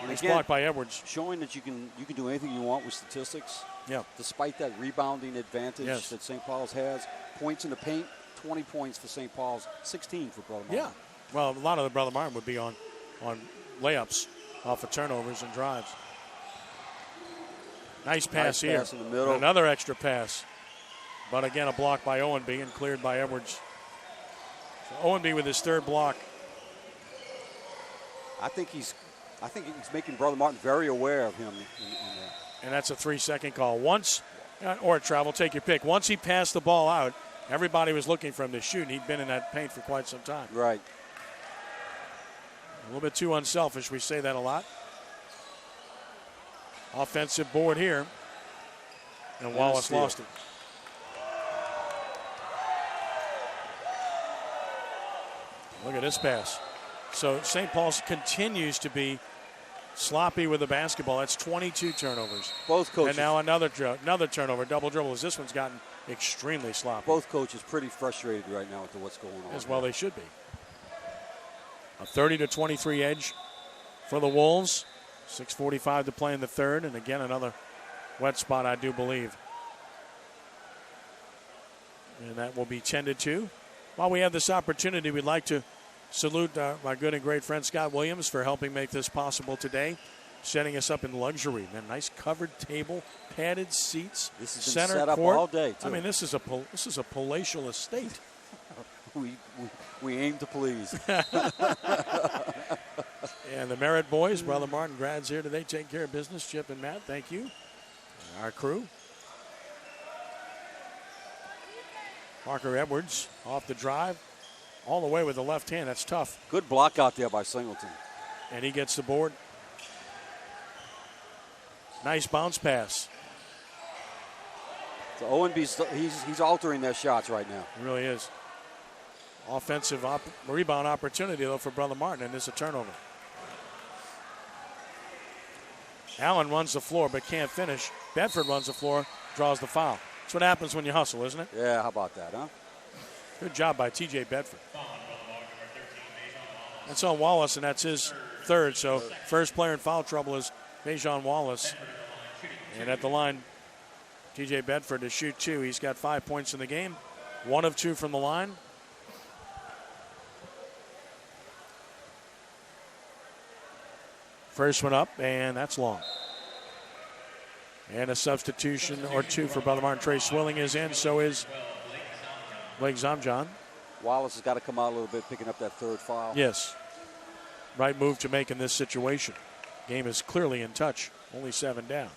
Speaker 1: And it's blocked by Edwards.
Speaker 2: Showing that you can do anything you want with statistics.
Speaker 1: Yeah.
Speaker 2: Despite that rebounding advantage that St. Paul's has. Points in the paint, 20 points for St. Paul's, 16 for Brother Martin.
Speaker 1: Yeah. Well, a lot of the Brother Martin would be on layups off of turnovers and drives. Nice pass here.
Speaker 2: Pass in the middle.
Speaker 1: Another extra pass. But again, a block by Owenby and cleared by Edwards. So Owenby with his third block.
Speaker 2: I think he's making Brother Martin very aware of him.
Speaker 1: And that's a 3-second call. Once, or a travel, take your pick. Once he passed the ball out, everybody was looking for him to shoot, and he'd been in that paint for quite some time.
Speaker 2: Right.
Speaker 1: A little bit too unselfish. We say that a lot. Offensive board here. And Wallace lost it. Look at this pass. So St. Paul's continues to be sloppy with the basketball. That's 22 turnovers.
Speaker 2: Both coaches.
Speaker 1: And now another turnover, double dribbles. This one's gotten extremely sloppy.
Speaker 2: Both coaches pretty frustrated right now with what's going on.
Speaker 1: As well they should be. A 30-23 edge for the Wolves. 6:45 to play in the third. And again, another wet spot, I do believe. And that will be 10-2. While we have this opportunity, we'd like to salute my good and great friend Scott Williams for helping make this possible today, setting us up in luxury. Man, nice covered table, padded seats,
Speaker 2: this has
Speaker 1: center
Speaker 2: been set up
Speaker 1: court
Speaker 2: all day, too.
Speaker 1: I mean, this is a palatial estate.
Speaker 2: we aim to please.
Speaker 1: And the Merritt boys, Brother Martin grads here today, taking care of business. Chip and Matt, thank you. And our crew. Parker Edwards off the drive, all the way with the left hand. That's tough.
Speaker 2: Good block out there by Singleton.
Speaker 1: And he gets the board. Nice bounce pass.
Speaker 2: So Owenby's he's altering their shots right now.
Speaker 1: He really is. Offensive rebound opportunity, though, for Brother Martin, and it's a turnover. Allen runs the floor but can't finish. Bedford runs the floor, draws the foul. That's what happens when you hustle, isn't it?
Speaker 2: Yeah, how about that, huh?
Speaker 1: Good job by T.J. Bedford. That's on Wallace, and that's his third. So first player in foul trouble is Dejon Wallace. And at the line, T.J. Bedford to shoot 2. He's got 5 points in the game. 1 of 2 from the line. First one up, and that's long. And a substitution or 2 for Brother Martin. Trey Swilling is in, so is Blake Zomjon.
Speaker 2: Wallace has got to come out a little bit, picking up that third foul.
Speaker 1: Yes. Right move to make in this situation. Game is clearly in touch. Only 7 down.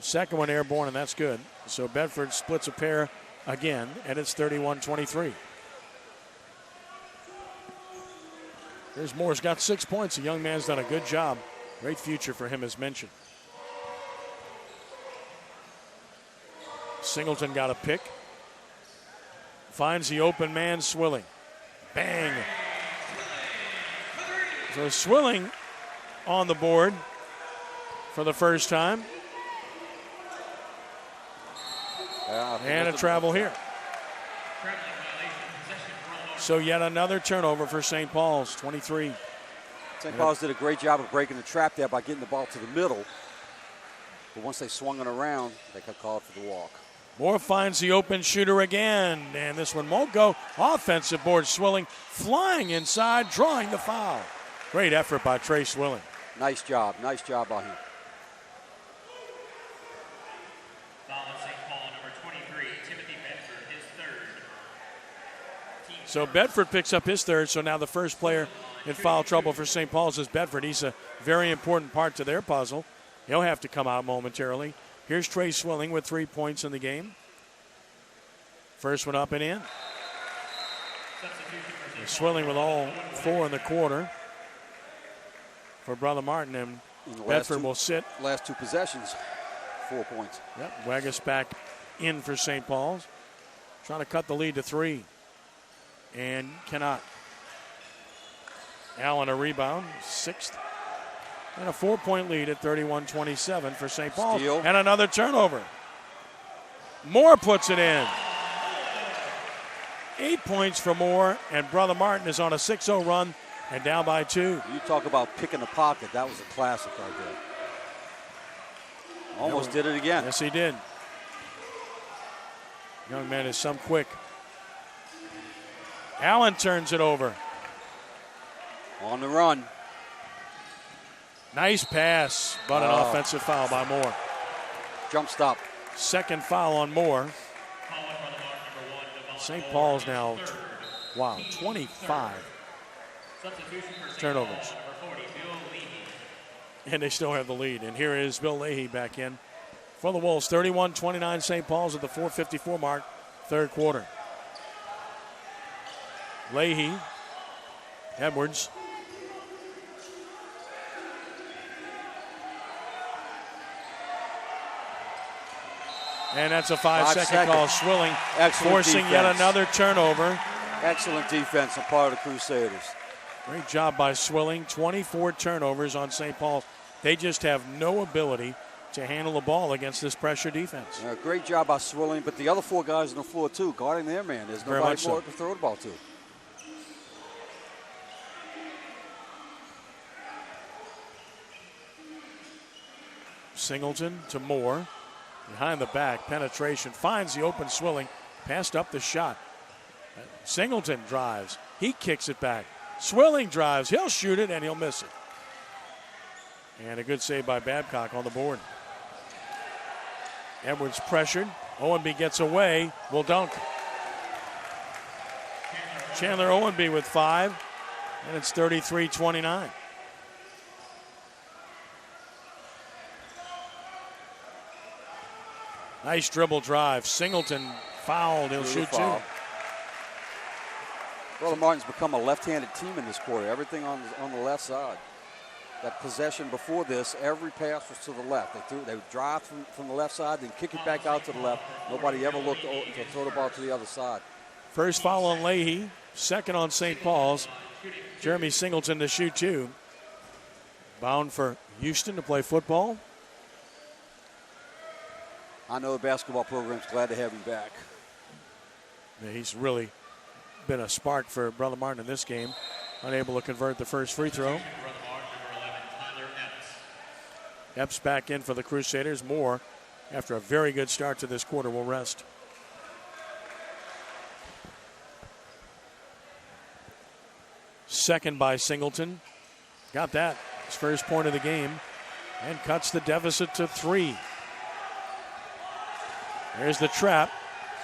Speaker 1: Second one airborne, and that's good. So Bedford splits a pair again, and it's 31-23. Here's Moore's got 6 points. The young man's done a good job. Great future for him, as mentioned. Singleton got a pick. Finds the open man, Swilling. Bang. So Swilling on the board for the first time. And a travel here. So yet another turnover for St. Paul's, 23.
Speaker 2: St. Paul's did a great job of breaking the trap there by getting the ball to the middle. But once they swung it around, they got called for the walk.
Speaker 1: Moore finds the open shooter again, and this one won't go. Offensive board, Swilling flying inside, drawing the foul. Great effort by Trey Swilling.
Speaker 2: Nice job by him.
Speaker 3: Foul on St. Paul, number 23, Timothy Bedford, his third.
Speaker 1: So Bedford picks up his third, so now the first player in foul trouble for St. Paul's is Bedford. He's a very important part to their puzzle. He'll have to come out momentarily. Here's Trey Swilling with 3 points in the game. First one up and in. Swilling with all 4 in the quarter for Brother Martin, and Bedford will sit.
Speaker 2: Last 2 possessions, 4 points.
Speaker 1: Yep, Wagas back in for St. Paul's. Trying to cut the lead to 3. And cannot. Allen a rebound, 6th. And a 4-point lead at 31-27 for St. Paul.
Speaker 2: Steal.
Speaker 1: And another turnover. Moore puts it in. 8 points for Moore, and Brother Martin is on a 6-0 run and down by 2.
Speaker 2: You talk about picking the pocket. That was a classic right there. Almost did it again.
Speaker 1: Yes, he did. Young man is some quick. Allen turns it over.
Speaker 2: On the run.
Speaker 1: Nice pass, but an offensive foul by Moore.
Speaker 2: Jump stop.
Speaker 1: Second foul on Moore. St. Paul's now, 25 turnovers. And they still have the lead. And here is Bill Leahy back in for the Wolves. 31-29 St. Paul's at the 4:54 mark, third quarter. Leahy, Edwards. And that's a 5-second call. Swilling forcing
Speaker 2: defense.
Speaker 1: Yet another turnover.
Speaker 2: Excellent defense on part of the Crusaders.
Speaker 1: Great job by Swilling. 24 turnovers on St. Paul. They just have no ability to handle the ball against this pressure defense.
Speaker 2: Great job by Swilling, but the other 4 guys on the floor, too, guarding their man. There's nobody more to throw the ball to.
Speaker 1: Singleton to Moore. Behind the back, penetration, finds the open Swilling, passed up the shot. Singleton drives, he kicks it back. Swilling drives, he'll shoot it, and he'll miss it. And a good save by Babcock on the board. Edwards pressured, Owenby gets away, will dunk. Chandler Owenby with 5, and it's 33-29. Nice dribble drive. Singleton fouled. He'll shoot 2.
Speaker 2: Brother Martin's become a left-handed team in this quarter. Everything on the left side. That possession before this, every pass was to the left. They would drive from the left side, then kick it back out to the left. Nobody ever looked to throw the ball to the other side.
Speaker 1: First foul on Leahy. Second on St. Paul's. Jeremy Singleton to shoot 2. Bound for Houston to play football.
Speaker 2: I know the basketball program's glad to have him back.
Speaker 1: Yeah, he's really been a spark for Brother Martin in this game. Unable to convert the first free throw. Epps back in for the Crusaders. Moore, after a very good start to this quarter, will rest. Second by Singleton. Got that. His first point of the game. And cuts the deficit to 3. There's the trap.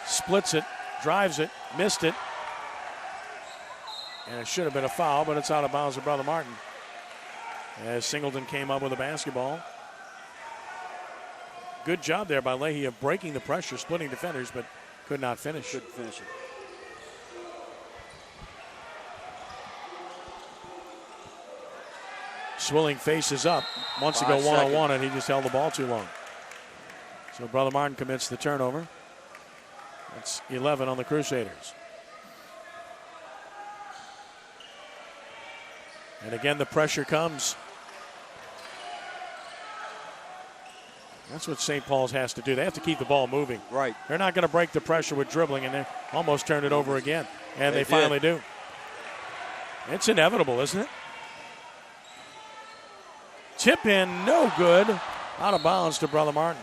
Speaker 1: Splits it. Drives it. Missed it. And it should have been a foul, but it's out of bounds to Brother Martin. As Singleton came up with a basketball. Good job there by Leahy of breaking the pressure, splitting defenders, but could not finish.
Speaker 2: Couldn't finish it.
Speaker 1: Swilling faces up. Wants to go one-on-one, and he just held the ball too long. So Brother Martin commits the turnover. That's 11 on the Crusaders. And again, the pressure comes. That's what St. Paul's has to do. They have to keep the ball moving.
Speaker 2: Right.
Speaker 1: They're not going to break the pressure with dribbling, and they almost turned it over again. And they finally do. It's inevitable, isn't it? Tip in, no good. Out of bounds to Brother Martin.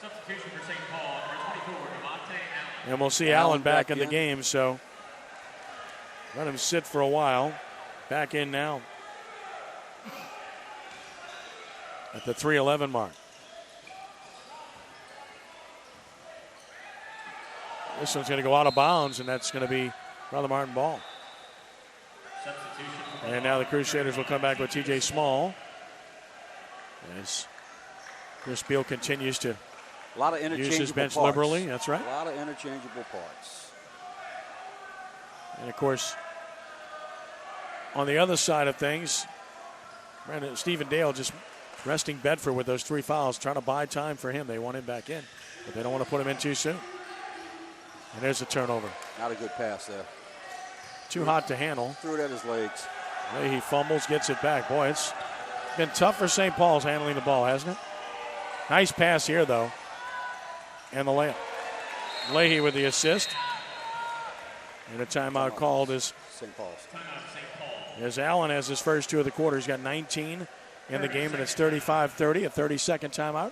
Speaker 3: Substitution for St. Paul, number 24, Allen.
Speaker 1: And we'll see Allen back in the game, so let him sit for a while. Back in now at the 3:11 mark. This one's going to go out of bounds, and that's going to be Brother Martin ball. And now the Crusaders will come back with T.J. Small as Chris Beal continues to
Speaker 2: a lot of interchangeable
Speaker 1: use his bench
Speaker 2: parts.
Speaker 1: liberally. That's right.
Speaker 2: A lot of interchangeable parts.
Speaker 1: And, of course, on the other side of things, Stephen Dale just resting Bedford with those 3 fouls, trying to buy time for him. They want him back in, but they don't want to put him in too soon. And there's a turnover.
Speaker 2: Not a good pass there.
Speaker 1: Too hot to handle.
Speaker 2: Threw it at his legs.
Speaker 1: He fumbles, gets it back. Boy, it's been tough for St. Paul's handling the ball, hasn't it? Nice pass here, though. And the layup. Leahy with the assist. And a timeout called as
Speaker 2: St. Paul's.
Speaker 1: As Allen has his first 2 of the quarter. He's got 19 in the game, and it's 35-30, a 30-second timeout.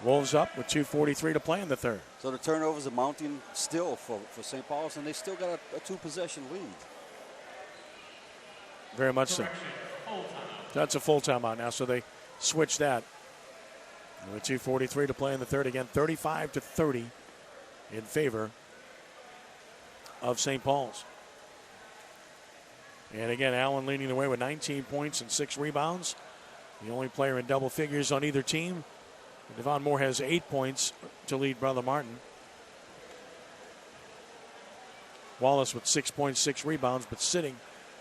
Speaker 1: Wolves up with 2:43 to play in the third.
Speaker 2: So the turnovers are mounting still for St. Paul's, and they still got a 2-possession lead.
Speaker 1: Very much so. That's a full timeout now, so they switch that. And with 2:43 to play in the third, again, 35-30 in favor of St. Paul's. And again, Allen leading the way with 19 points and 6 rebounds. The only player in double figures on either team. Devon Moore has 8 points to lead Brother Martin. Wallace with 6 points, 6 rebounds, but sitting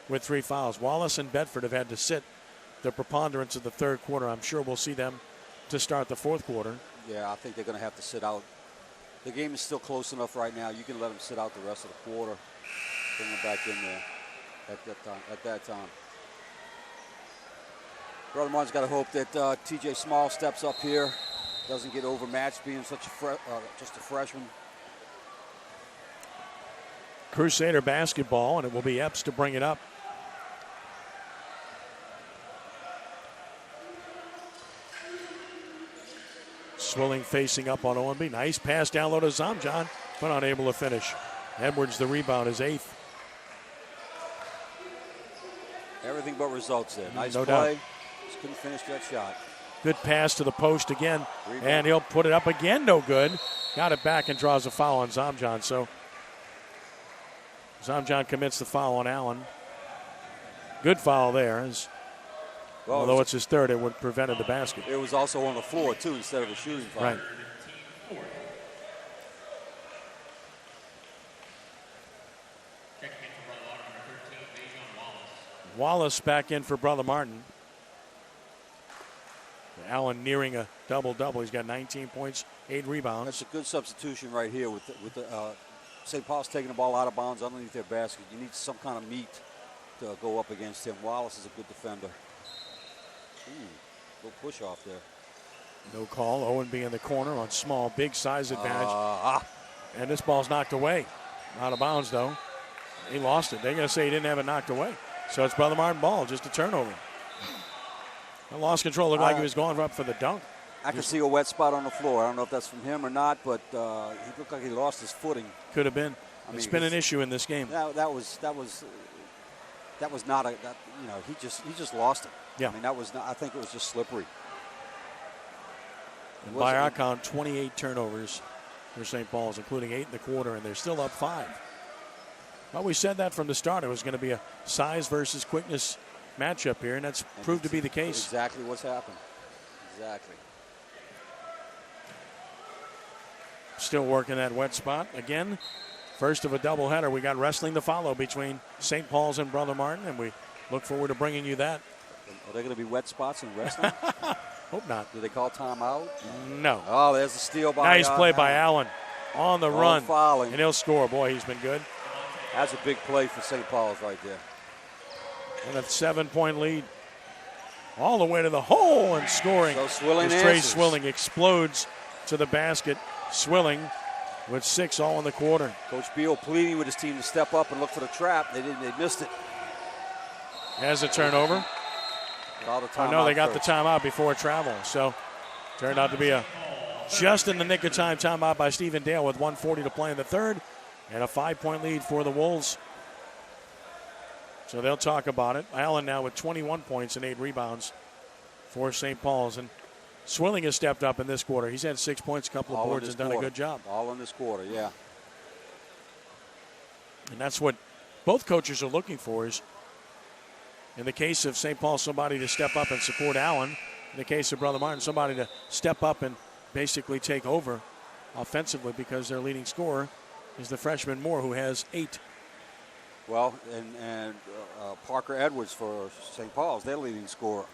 Speaker 1: with 3 fouls. Wallace and Bedford have had to sit the preponderance of the third quarter. I'm sure we'll see them to start the fourth quarter.
Speaker 2: Yeah, I think they're going to have to sit out. The game is still close enough right now. You can let them sit out the rest of the quarter. Bring them back in there at that time. Brother Martin's got to hope that T.J. Small steps up here. Doesn't get overmatched being such just a freshman.
Speaker 1: Crusader basketball, and it will be Epps to bring it up. Swilling facing up on Owenby. Nice pass down low to Zamjan, but unable to finish. Edwards, the rebound, is 8th.
Speaker 2: Everything but results there. Nice
Speaker 1: no
Speaker 2: play.
Speaker 1: doubt.
Speaker 2: Just couldn't finish that shot.
Speaker 1: Good pass to the post again,
Speaker 2: Rebound.
Speaker 1: and he'll put it up again. No good. Got it back and draws a foul on Zamjan. So Zamjan commits the foul on Allen. Good foul there. Although it's his third, it would have prevented the basket.
Speaker 2: It was also on the floor, too, instead of a shooting foul.
Speaker 1: Right. Wallace back in for Brother Martin. Allen nearing a double-double. He's got 19 points, 8 rebounds.
Speaker 2: That's a good substitution right here with the St. Paul's taking the ball out of bounds underneath their basket. You need some kind of meat go up against him. Wallace is a good defender. Little push off there.
Speaker 1: No call. Owenby in the corner on small, big size advantage. And this ball's knocked away. Out of bounds, though. He lost it. They're going to say he didn't have it knocked away. So it's Brother Martin ball, just a turnover. I lost control. Looked like he was going up for the dunk.
Speaker 2: I can see a wet spot on the floor. I don't know if that's from him or not, but he looked like he lost his footing.
Speaker 1: Could have been. It's been an issue in this game.
Speaker 2: That was not he just lost it.
Speaker 1: Yeah.
Speaker 2: I mean, that was not. I think it was just slippery.
Speaker 1: And by our count, 28 turnovers for St. Paul's, including 8 in the quarter, and they're still up 5. Well, we said that from the start. It was going to be a size versus quickness matchup here, and that's proved to be the case.
Speaker 2: Exactly what's happened. Exactly.
Speaker 1: Still working that wet spot. Again, first of a doubleheader. We got wrestling to follow between St. Paul's and Brother Martin, and we look forward to bringing you that.
Speaker 2: Are there going to be wet spots in wrestling?
Speaker 1: Hope not.
Speaker 2: Do they call timeout?
Speaker 1: No.
Speaker 2: Oh, there's the steal by
Speaker 1: Nice play by Allen on the run.
Speaker 2: Fouling.
Speaker 1: And he'll score. Boy, he's been good.
Speaker 2: That's a big play for St. Paul's right there.
Speaker 1: And a 7-point lead. All the way to the hole and scoring.
Speaker 2: So Swilling
Speaker 1: As Trey
Speaker 2: answers.
Speaker 1: Swilling explodes to the basket. Swilling with 6 all in the quarter.
Speaker 2: Coach Beal pleading with his team to step up and look for the trap. They didn't. They missed it.
Speaker 1: Has a turnover. They got the timeout before travel. So turned out to be a just in the nick of time timeout by Stephen Dale with 1:40 to play in the third. And a 5-point lead for the Wolves. So they'll talk about it. Allen now with 21 points and 8 rebounds for St. Paul's. And Swilling has stepped up in this quarter. He's had 6 points, a couple of boards, and done a good job.
Speaker 2: All in this quarter, yeah.
Speaker 1: And that's what both coaches are looking for is, in the case of St. Paul, somebody to step up and support Allen. In the case of Brother Martin, somebody to step up and basically take over offensively because their leading scorer is the freshman Moore, who has 8.
Speaker 2: Well, and Parker Edwards for St. Paul's, their leading scorer.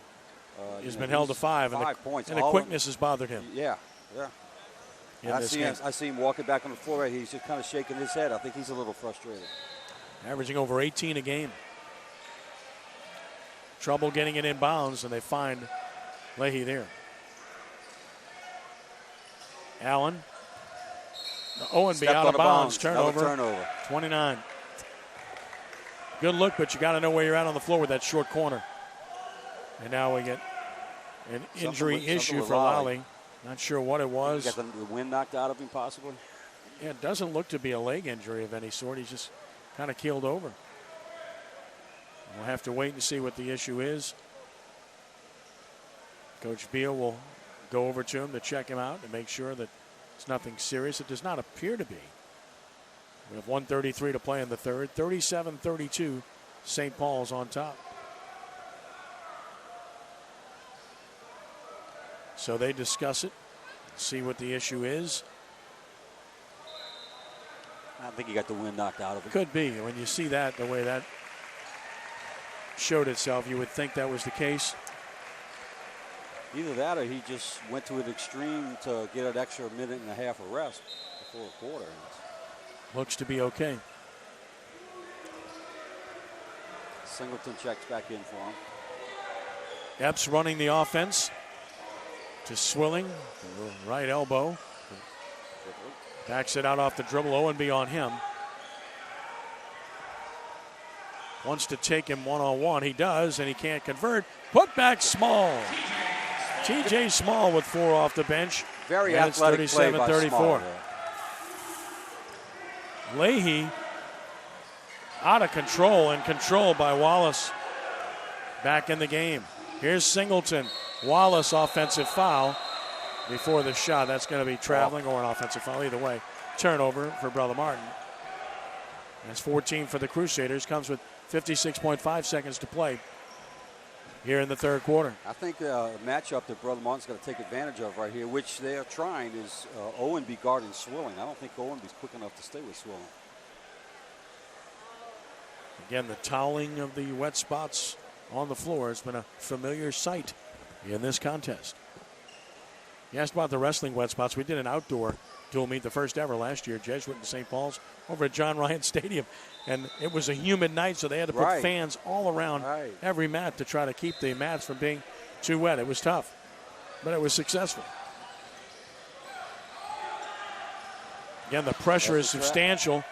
Speaker 1: He's been held to 5.
Speaker 2: 5 points.
Speaker 1: And the quickness has bothered him.
Speaker 2: Yeah. I see him walking back on the floor. He's just kind of shaking his head. I think he's a little frustrated.
Speaker 1: Averaging over 18 a game. Trouble getting it in bounds, and they find Leahy there. Allen. Owenby out of bounds. Turnover. 29. Good look, but you got to know where you're at on the floor with that short corner. And now we get an injury issue for Lally. Not sure what it was.
Speaker 2: Got the wind knocked out of him, possibly.
Speaker 1: Yeah, it doesn't look to be a leg injury of any sort. He's just kind of keeled over. We'll have to wait and see what the issue is. Coach Beal will go over to him to check him out and make sure that it's nothing serious. It does not appear to be. We have 1:33 to play in the third. 37-32, St. Paul's on top. So they discuss it, see what the issue is.
Speaker 2: I think he got the wind knocked out of him.
Speaker 1: Could be. When you see that, the way that showed itself, you would think that was the case.
Speaker 2: Either that or he just went to an extreme to get an extra minute and a half of rest before a quarter ends.
Speaker 1: Looks to be okay.
Speaker 2: Singleton checks back in for him.
Speaker 1: Epps running the offense to Swilling, right elbow. Backs it out off the dribble. Owenby on him. Wants to take him one-on-one. He does, and he can't convert. Put back Small. TJ Small with 4 off the bench.
Speaker 2: Very
Speaker 1: and
Speaker 2: athletic
Speaker 1: it's
Speaker 2: play by
Speaker 1: 37-34.
Speaker 2: Small.
Speaker 1: Leahy out of control and controlled by Wallace. Back in the game. Here's Singleton. Wallace offensive foul before the shot. That's going to be traveling or an offensive foul. Either way, turnover for Brother Martin. That's 14 for the Crusaders. Comes with 56.5 seconds to play here in the third quarter.
Speaker 2: I think a matchup that Brother Martin's going to take advantage of right here, which they are trying, is Owenby guarding Swilling. I don't think Owenby's quick enough to stay with Swilling.
Speaker 1: Again, the toweling of the wet spots on the floor has been a familiar sight in this contest. You asked about the wrestling wet spots. We did an outdoor dual meet, the first ever last year, Jesuit and St. Paul's, over at John Ryan Stadium. And it was a humid night, so they had to put fans all around every mat to try to keep the mats from being too wet. It was tough, but it was successful. Again, the pressure is substantial.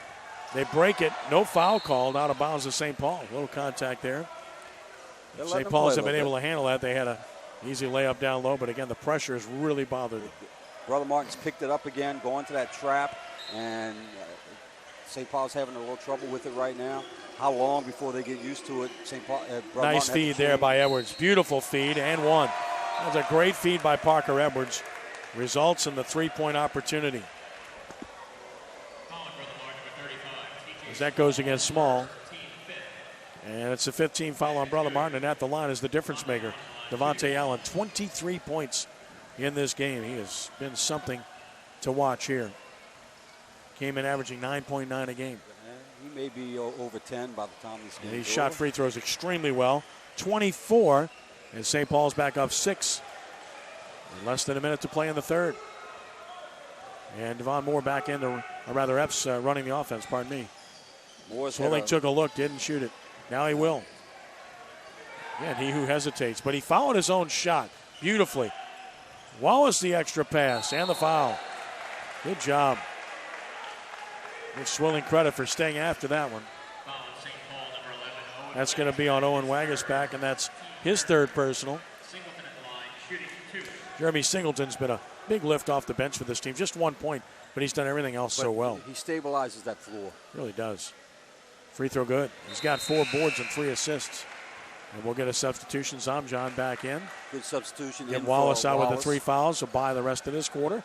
Speaker 1: They break it. No foul called, out of bounds to St. Paul. A little contact there. St. Paul's have been able to handle that. They had an easy layup down low, but again, the pressure has really bothered them.
Speaker 2: Brother Martin's picked it up again, going to that trap, and St. Paul's having a little trouble with it right now. How long before they get used to it? St. Paul.
Speaker 1: Nice feed there by Edwards. Beautiful feed and one. That was a great feed by Parker Edwards. Results in the three-point opportunity. As that goes against Small. And it's a 15 foul on Brother Martin, and at the line is the difference maker, Devontae Allen. 23 points in this game. He has been something to watch here. Came in averaging 9.9 a game.
Speaker 2: He may be over 10 by the time this game
Speaker 1: He shot free throws extremely well. 24, and St. Paul's back up 6. Less than a minute to play in the third. And Devon Moore back into, or rather Epps running the offense, pardon me. Swilling took a look, didn't shoot it. Now he will. Again, he who hesitates, but he fouled his own shot beautifully. Wallace the extra pass and the foul. Good job. Give Swilling credit for staying after that one. That's going to be on Owen Wagasback, and that's his third personal. Jeremy Singleton's been a big lift off the bench for this team. Just 1 point, but he's done everything else so well.
Speaker 2: He stabilizes that floor.
Speaker 1: Really does. Free throw good. He's got 4 boards and 3 assists. And we'll get a substitution. Zamjan back in.
Speaker 2: Good substitution.
Speaker 1: Get Wallace out with the 3 fouls, so by the rest of this quarter.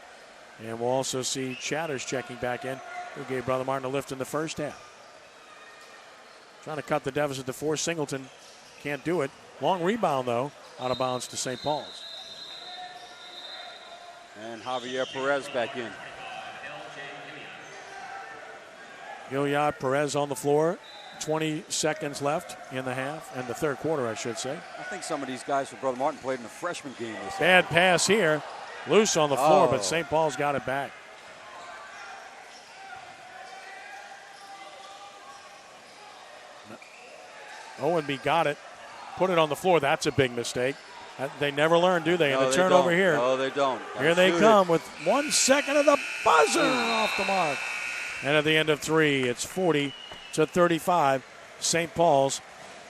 Speaker 1: And we'll also see Chatters checking back in, who gave Brother Martin a lift in the first half. Trying to cut the deficit to 4. Singleton can't do it. Long rebound, though, out of bounds to St. Paul's.
Speaker 2: And Javier Perez back in.
Speaker 1: Gilead, Perez on the floor. 20 seconds left in the half, and the third quarter, I should say.
Speaker 2: I think some of these guys for Brother Martin played in the freshman game this
Speaker 1: Bad pass here. Loose on the floor, but St. Paul's got it back. Owenby got it. Put it on the floor. That's a big mistake. They never learn, do they? And the turnover here.
Speaker 2: No, they don't.
Speaker 1: Here they come with 1 second of the buzzer off the mark. And at the end of 3, it's 40-35. St. Paul's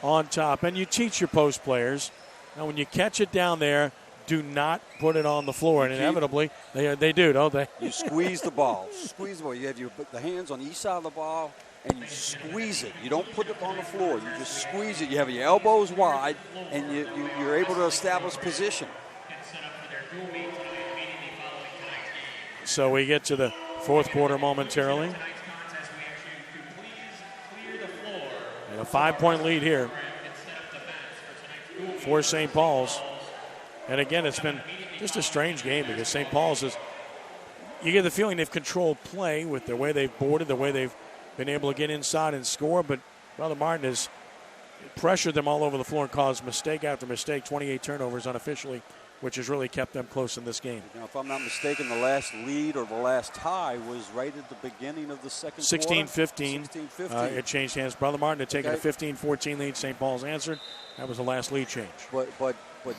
Speaker 1: on top. And you teach your post players. Now, when you catch it down there, do not put it on the floor. And inevitably, they do, don't they?
Speaker 2: You squeeze the ball. Squeeze the ball. You have the hands on each side of the ball, and you squeeze it. You don't put it on the floor. You just squeeze it. You have your elbows wide, and you're able to establish position.
Speaker 1: So we get to the fourth quarter momentarily. And a 5-point lead here for St. Paul's. And again, it's been just a strange game because St. Paul's you get the feeling they've controlled play with the way they've boarded, the way they've been able to get inside and score, but Brother Martin has pressured them all over the floor and caused mistake after mistake, 28 turnovers unofficially, which has really kept them close in this game.
Speaker 2: Now, if I'm not mistaken, the last lead or the last tie was right at the beginning of the second
Speaker 1: 16-15.
Speaker 2: 16-15.
Speaker 1: It changed hands. Brother Martin had taken a 15-14 lead. St. Paul's answered. That was the last lead change.
Speaker 2: But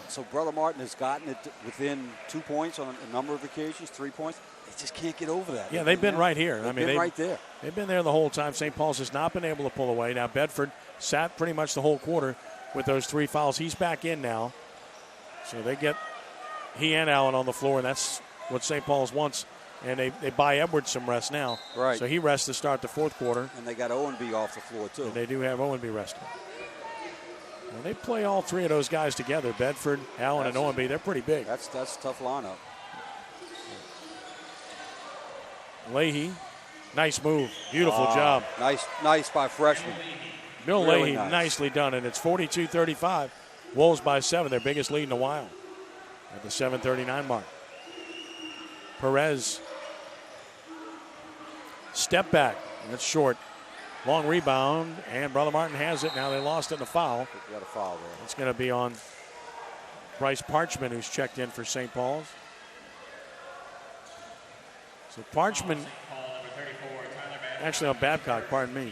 Speaker 2: so Brother Martin has gotten it within 2 points on a number of occasions, 3 points. They just can't get over that.
Speaker 1: Yeah, they've been right here.
Speaker 2: They've been right there.
Speaker 1: They've been there the whole time. St. Paul's has not been able to pull away. Now Bedford sat pretty much the whole quarter with those 3 fouls. He's back in now. So they get he and Allen on the floor, and that's what St. Paul's wants. And they buy Edwards some rest now.
Speaker 2: Right.
Speaker 1: So he rests to start the fourth quarter.
Speaker 2: And they got Owenby off the floor, too.
Speaker 1: And they do have Owenby resting. When they play all 3 of those guys together, Bedford, Allen, and Owenby, they're pretty big.
Speaker 2: That's a tough lineup.
Speaker 1: Leahy, nice move. Beautiful job.
Speaker 2: Nice by freshman.
Speaker 1: Bill
Speaker 2: really
Speaker 1: Leahy, nicely done. And it's 42-35. Wolves by 7, their biggest lead in a while at the 7:39 mark. Perez, step back. That's short. Long rebound, and Brother Martin has it. Now they lost it in a foul.
Speaker 2: They got a foul there.
Speaker 1: It's going to be on Bryce Parchman, who's checked in for St. Paul's. So Parchman,
Speaker 3: Call number 34, Tyler Babcock.
Speaker 1: actually on Babcock, pardon me.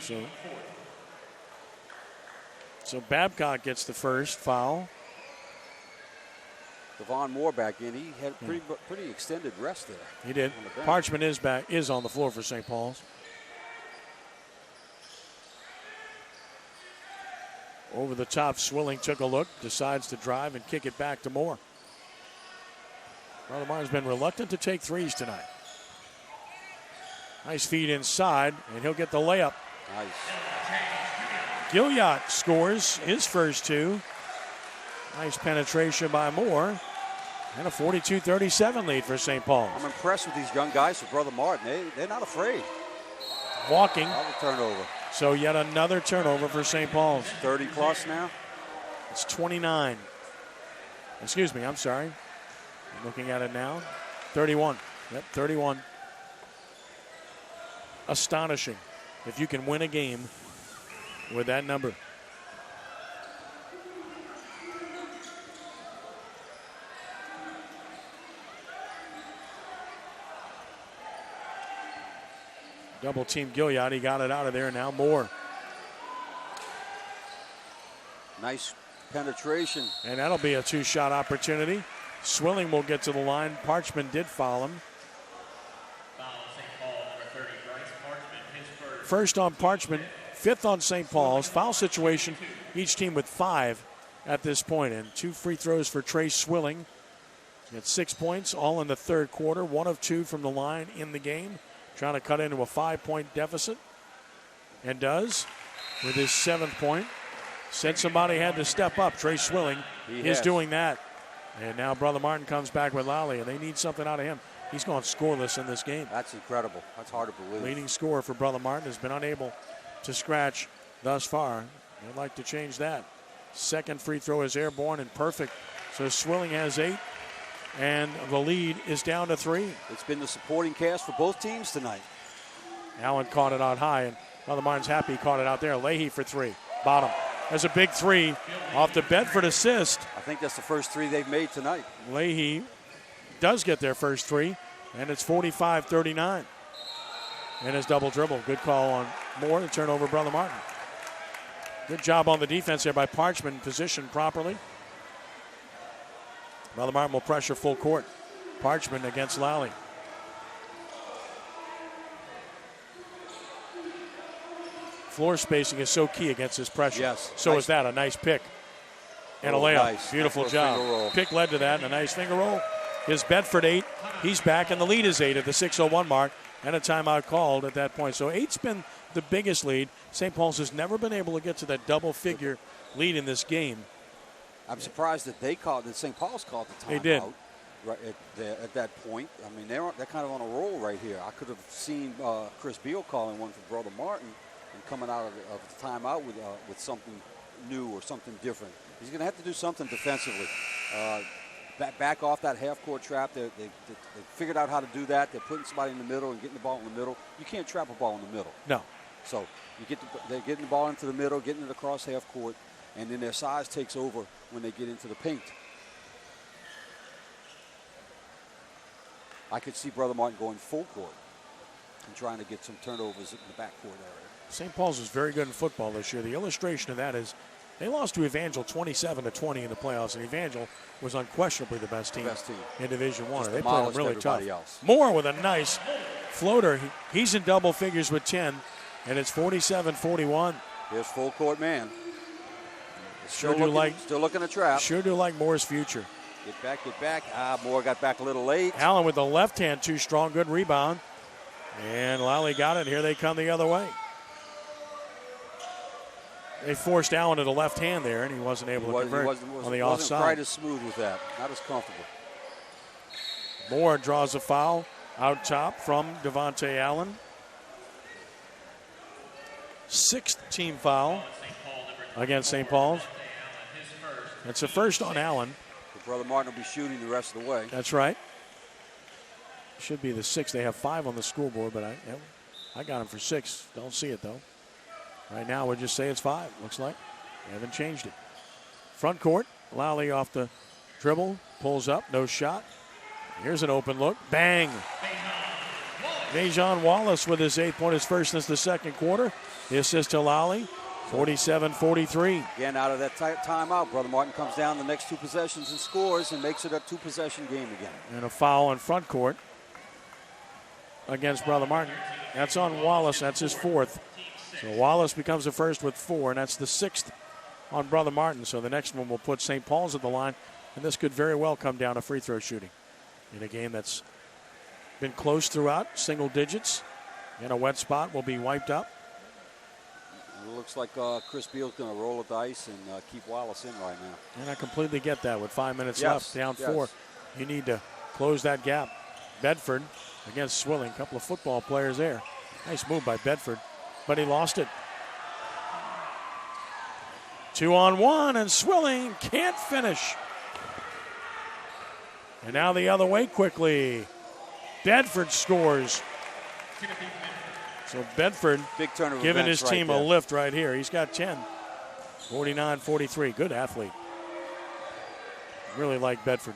Speaker 1: So Babcock gets the first foul.
Speaker 2: Devon Moore back in. He had pretty extended rest there.
Speaker 1: He did.
Speaker 2: On the bench.
Speaker 1: Parchman is on the floor for St. Paul's. Over the top, Swilling took a look, decides to drive and kick it back to Moore. Brother Martin's been reluctant to take threes tonight. Nice feed inside, and he'll get the layup.
Speaker 2: Nice.
Speaker 1: Gilliott scores his first two. Nice penetration by Moore. And a 42-37 lead for St. Paul's.
Speaker 2: I'm impressed with these young guys for Brother Martin. They're not afraid.
Speaker 1: Walking.
Speaker 2: Another turnover.
Speaker 1: So yet another turnover for St. Paul's.
Speaker 2: 30 plus now.
Speaker 1: It's 29. Excuse me, I'm sorry. I'm looking at it now. 31. Yep, 31. Astonishing if you can win a game with that number. Double team Gilliott. He got it out of there. Now Moore.
Speaker 2: Nice penetration.
Speaker 1: And that'll be a two-shot opportunity. Swilling will get to the line. Parchman did foul him.
Speaker 3: Foul on St. Paul, number 30, Bryce Parchman, his first.
Speaker 1: First on Parchman, fifth on St. Paul's. Foul situation, each team with 5 at this point. And 2 free throws for Trace Swilling. He had 6 points, all in the third quarter. 1 of 2 from the line in the game. Trying to cut into a 5-point deficit. And does with his 7th point. Said somebody had to step up. Trace Swilling is doing that. And now Brother Martin comes back with Lally, and they need something out of him. He's gone scoreless in this game.
Speaker 2: That's incredible. That's hard to believe.
Speaker 1: Leading scorer for Brother Martin has been unable to scratch thus far. They'd like to change that. Second free throw is airborne and perfect. So Swilling has 8, and the lead is down to 3.
Speaker 2: It's been the supporting cast for both teams tonight.
Speaker 1: Allen caught it out high, and Brother Martin's happy he caught it out there. Leahy for 3. Bottom. There's a big 3 off the Bedford assist.
Speaker 2: I think that's the first 3 they've made tonight.
Speaker 1: Leahy does get their first 3, and it's 45-39. And his double dribble. Good call on Moore to turn over Brother Martin. Good job on the defense there by Parchman, positioned properly. Brother Martin will pressure full court. Parchman against Lally. Floor spacing is so key against this pressure.
Speaker 2: Yes.
Speaker 1: So is that. A nice pick. And a layup.
Speaker 2: Nice.
Speaker 1: Beautiful
Speaker 2: nice
Speaker 1: job. Pick led to that and a nice finger roll. His Bedford 8. He's back, and the lead is 8 at the 6:01 mark. And a timeout called at that point. So 8's been the biggest lead. St. Paul's has never been able to get to that double-figure lead in this game.
Speaker 2: I'm surprised that St. Paul's called the timeout.
Speaker 1: They did.
Speaker 2: Right at that point. I mean, they're kind of on a roll right here. I could have seen Chris Beal calling one for Brother Martin and coming out of the timeout with something new or something different. He's going to have to do something defensively. Back off that half-court trap. They figured out how to do that. They're putting somebody in the middle and getting the ball in the middle. You can't trap a ball in the middle.
Speaker 1: No.
Speaker 2: So they're getting the ball into the middle, getting it across half court, and then their size takes over when they get into the paint. I could see Brother Martin going full court and trying to get some turnovers in the backcourt area.
Speaker 1: St. Paul's was very good in football this year. The illustration of that is they lost to Evangel 27-20 in the playoffs, and Evangel was unquestionably the best team in Division I. They played them really tough.
Speaker 2: Else.
Speaker 1: Moore with a nice floater. He's in double figures with 10, and it's 47-41.
Speaker 2: Here's full court man.
Speaker 1: Still
Speaker 2: looking to trap.
Speaker 1: Sure do like Moore's future.
Speaker 2: Get back. Moore got back a little late.
Speaker 1: Allen with the left hand, too strong. Good rebound. And Lally got it. Here they come the other way. They forced Allen to the left hand there, and he wasn't able to convert on the offside.
Speaker 2: Wasn't quite as smooth with that. Not as comfortable.
Speaker 1: Moore draws a foul out top from Devontae Allen. 6th team foul against St. Paul's. It's a first on Allen.
Speaker 2: Brother Martin will be shooting the rest of the way.
Speaker 1: That's right. Should be the 6th. They have 5 on the scoreboard, but I got him for 6. Don't see it, though. Right now, we'll just say it's 5, looks like. They haven't changed it. Front court, Lally off the dribble, pulls up, no shot. Here's an open look. Bang. Dejan Wallace with his 8 point, his first since the second quarter. The assist to Lally, 47-43.
Speaker 2: Again, out of that timeout, Brother Martin comes down the next 2 possessions and scores and makes it a 2-possession game again.
Speaker 1: And a foul in front court against Brother Martin. That's on Wallace. That's his 4th. So Wallace becomes the first with 4, and that's the 6th on Brother Martin. So the next one will put St. Paul's at the line, and this could very well come down to free throw shooting in a game that's been close throughout, single digits. And a wet spot will be wiped up.
Speaker 2: It looks like Chris Beal's going to roll the dice and keep Wallace in right now.
Speaker 1: And I completely get that. With 5 minutes left, down 4, you need to close that gap. Bedford against Swilling. A couple of football players there. Nice move by Bedford, but he lost it. 2-on-1, and Swilling can't finish. And now the other way quickly. Bedford scores. So Bedford
Speaker 2: big turn of
Speaker 1: giving his team
Speaker 2: right
Speaker 1: a lift right here. He's got 10. 49-43. Good athlete. Really like Bedford.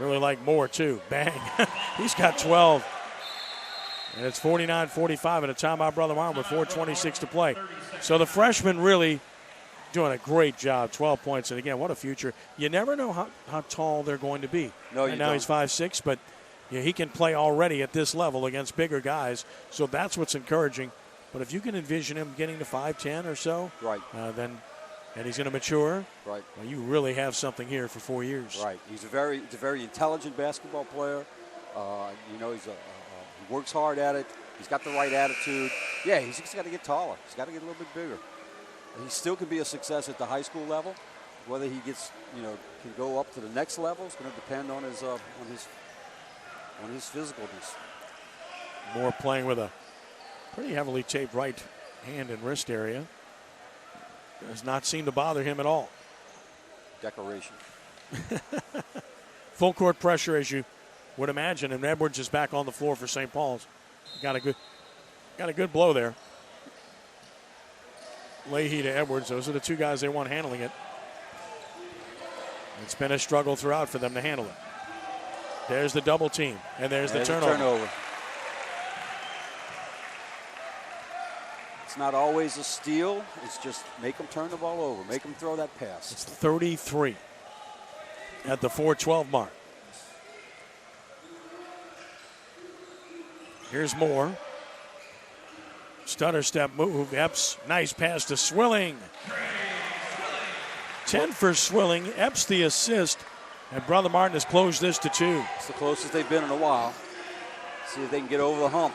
Speaker 1: Really like Moore, too. Bang. He's got 12. And it's 49-45 at a timeout, Brother Martin, with 4:26 to play. So the freshman really doing a great job. 12 points. And, again, what a future. You never know how tall they're going to be.
Speaker 2: No, you
Speaker 1: and now
Speaker 2: don't.
Speaker 1: he's 5'6", but he can play already at this level against bigger guys. So that's what's encouraging. But if you can envision him getting to 5'10" or so,
Speaker 2: right,
Speaker 1: then – and he's going to mature.
Speaker 2: Right.
Speaker 1: Well, you really have something here for 4 years.
Speaker 2: Right. He's a very intelligent basketball player. He works hard at it. He's got the right attitude. Yeah, he's just got to get taller. He's got to get a little bit bigger. He still can be a success at the high school level. Whether he gets, can go up to the next level is going to depend on his physicalness.
Speaker 1: Moore playing with a pretty heavily taped right hand and wrist area. Does not seem to bother him at all.
Speaker 2: Decoration.
Speaker 1: Full court pressure, as you would imagine, and Edwards is back on the floor for St. Paul's. Got a good blow there. Leahy to Edwards. Those are the 2 guys they want handling it. It's been a struggle throughout for them to handle it. There's the double team, and there's the turnover.
Speaker 2: It's not always a steal. It's just make them turn the ball over. Make them throw that pass.
Speaker 1: It's 33 at the 4:12 mark. Here's Moore. Stutter step move. Epps, nice pass to Swilling. 10 for Swilling. Epps the assist. And Brother Martin has closed this to 2.
Speaker 2: It's the closest they've been in a while. See if they can get over the hump.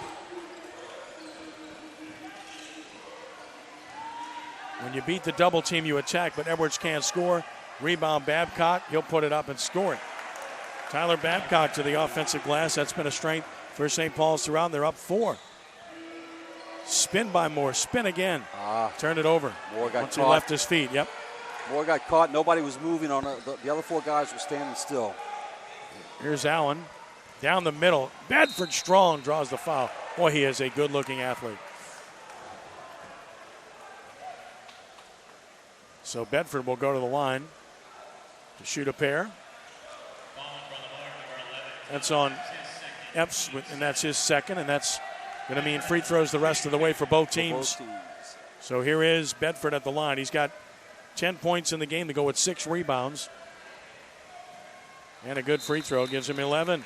Speaker 1: When you beat the double team, you attack, but Edwards can't score. Rebound Babcock. He'll put it up and score it. Tyler Babcock to the offensive glass. That's been a strength for St. Paul's throughout. They're up 4. Spin by Moore. Spin again. Turn it over.
Speaker 2: Moore got
Speaker 1: once
Speaker 2: caught.
Speaker 1: He left his feet. Yep.
Speaker 2: Moore got caught. Nobody was moving on the other 4 guys were standing still.
Speaker 1: Here's Allen. Down the middle. Bedford Strong draws the foul. Boy, he is a good-looking athlete. So Bedford will go to the line to shoot a pair. That's on Epps, and that's his second, and that's going to mean free throws the rest of the way for both teams. So here is Bedford at the line. He's got 10 points in the game to go with 6 rebounds. And a good free throw gives him 11.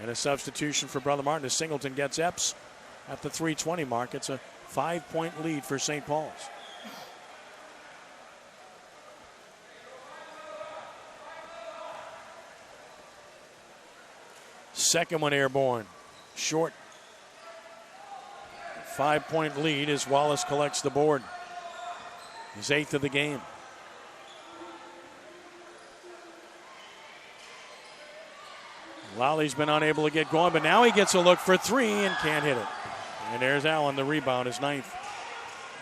Speaker 1: And a substitution for Brother Martin as Singleton gets Epps at the 3:20 mark. It's a 5-point lead for St. Paul's. Second one airborne. Short. 5-point lead as Wallace collects the board. His 8th of the game. Lowry's been unable to get going, but now he gets a look for 3 and can't hit it. And there's Allen, the rebound, his 9th.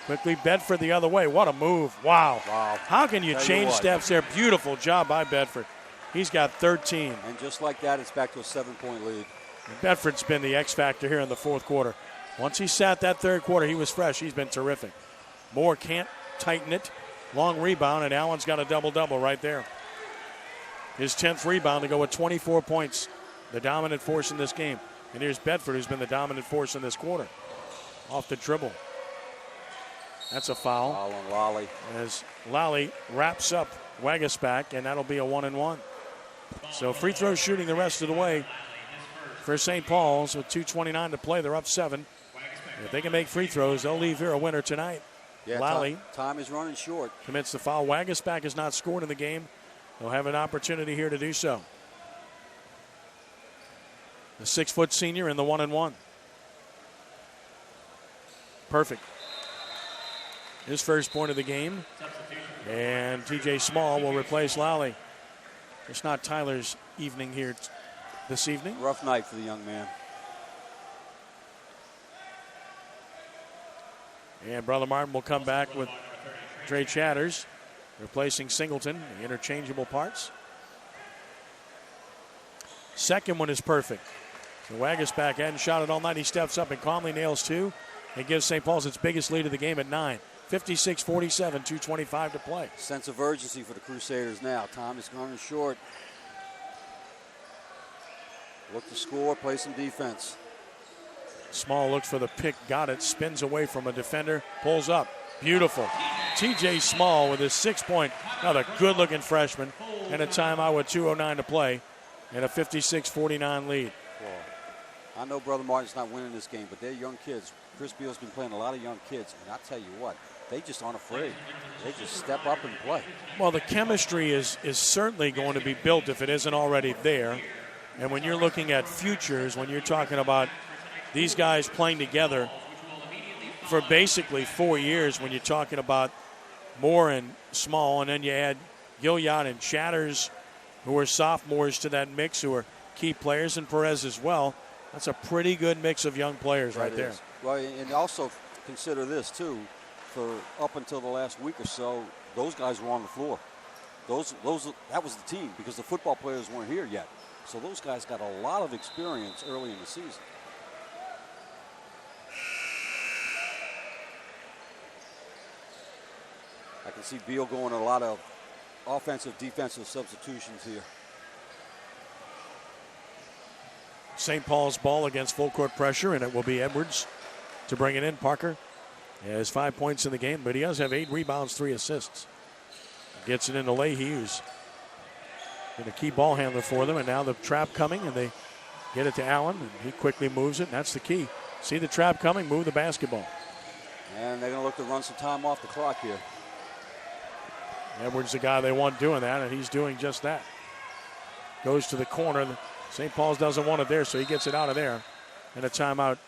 Speaker 1: Quickly, Bedford the other way. What a move. Wow. How can you change steps there? Beautiful job by Bedford. He's got 13.
Speaker 2: And just like that, it's back to a 7-point lead.
Speaker 1: And Bedford's been the X factor here in the 4th quarter. Once he sat that 3rd quarter, he was fresh. He's been terrific. Moore can't tighten it. Long rebound, and Allen's got a double-double right there. His 10th rebound to go with 24 points. The dominant force in this game. And here's Bedford, who's been the dominant force in this quarter. Off the dribble. That's a foul.
Speaker 2: Foul on Lally.
Speaker 1: As Lally wraps up Wagaspack, and that'll be a 1-and-1. So free throw shooting the rest of the way for St. Paul's with 2:29 to play. They're up 7. If they can make free throws, they'll leave here a winner tonight.
Speaker 2: Yeah,
Speaker 1: Lally
Speaker 2: time is running short.
Speaker 1: commits the foul. Wagaspack has not scored in the game. They'll have an opportunity here to do so. The 6-foot senior in the 1-and-1. Perfect. His first point of the game. And TJ Small will replace Lally. It's not Tyler's evening here this evening.
Speaker 2: Rough night for the young man.
Speaker 1: And Brother Martin will come back with Dre Chatters, replacing Singleton, the interchangeable parts. Second one is perfect. So Wagaspack hadn't shot it all night. He steps up and calmly nails 2 and gives St. Paul's its biggest lead of the game at 9. 56-47, 2:25 to play.
Speaker 2: Sense of urgency for the Crusaders now. Time is running short. Look to score, play some defense.
Speaker 1: Small looks for the pick, got it, spins away from a defender, pulls up. Beautiful. TJ Small with his 6-point, another good-looking freshman, and a timeout with 2:09 to play, and a 56-49 lead.
Speaker 2: Well, I know Brother Martin's not winning this game, but they're young kids. Chris Beal's been playing a lot of young kids, and I tell you what, they just aren't afraid. They just step up and play.
Speaker 1: Well, the chemistry is certainly going to be built if it isn't already there. And when you're looking at futures, when you're talking about these guys playing together for basically 4 years, when you're talking about Moore and Small, and then you add Gilliard and Chatters, who are sophomores to that mix, who are key players, and Perez as well. That's a pretty good mix of young players right there.
Speaker 2: Well, and also consider this, too. For up until the last week or so, those guys were on the floor. That was the team because the football players weren't here yet. So those guys got a lot of experience early in the season. I can see Beal going a lot of offensive, defensive substitutions here.
Speaker 1: St. Paul's ball against full court pressure, and it will be Edwards to bring it in. Parker has 5 points in the game, but he does have 8 rebounds, 3 assists. Gets it into Leahy, who's been a key ball handler for them, and now the trap coming, and they get it to Allen, and he quickly moves it, and that's the key. See the trap coming, move the basketball.
Speaker 2: And they're going to look to run some time off the clock here.
Speaker 1: Edwards the guy they want doing that, and he's doing just that. Goes to the corner. St. Paul's doesn't want it there, so he gets it out of there. And a timeout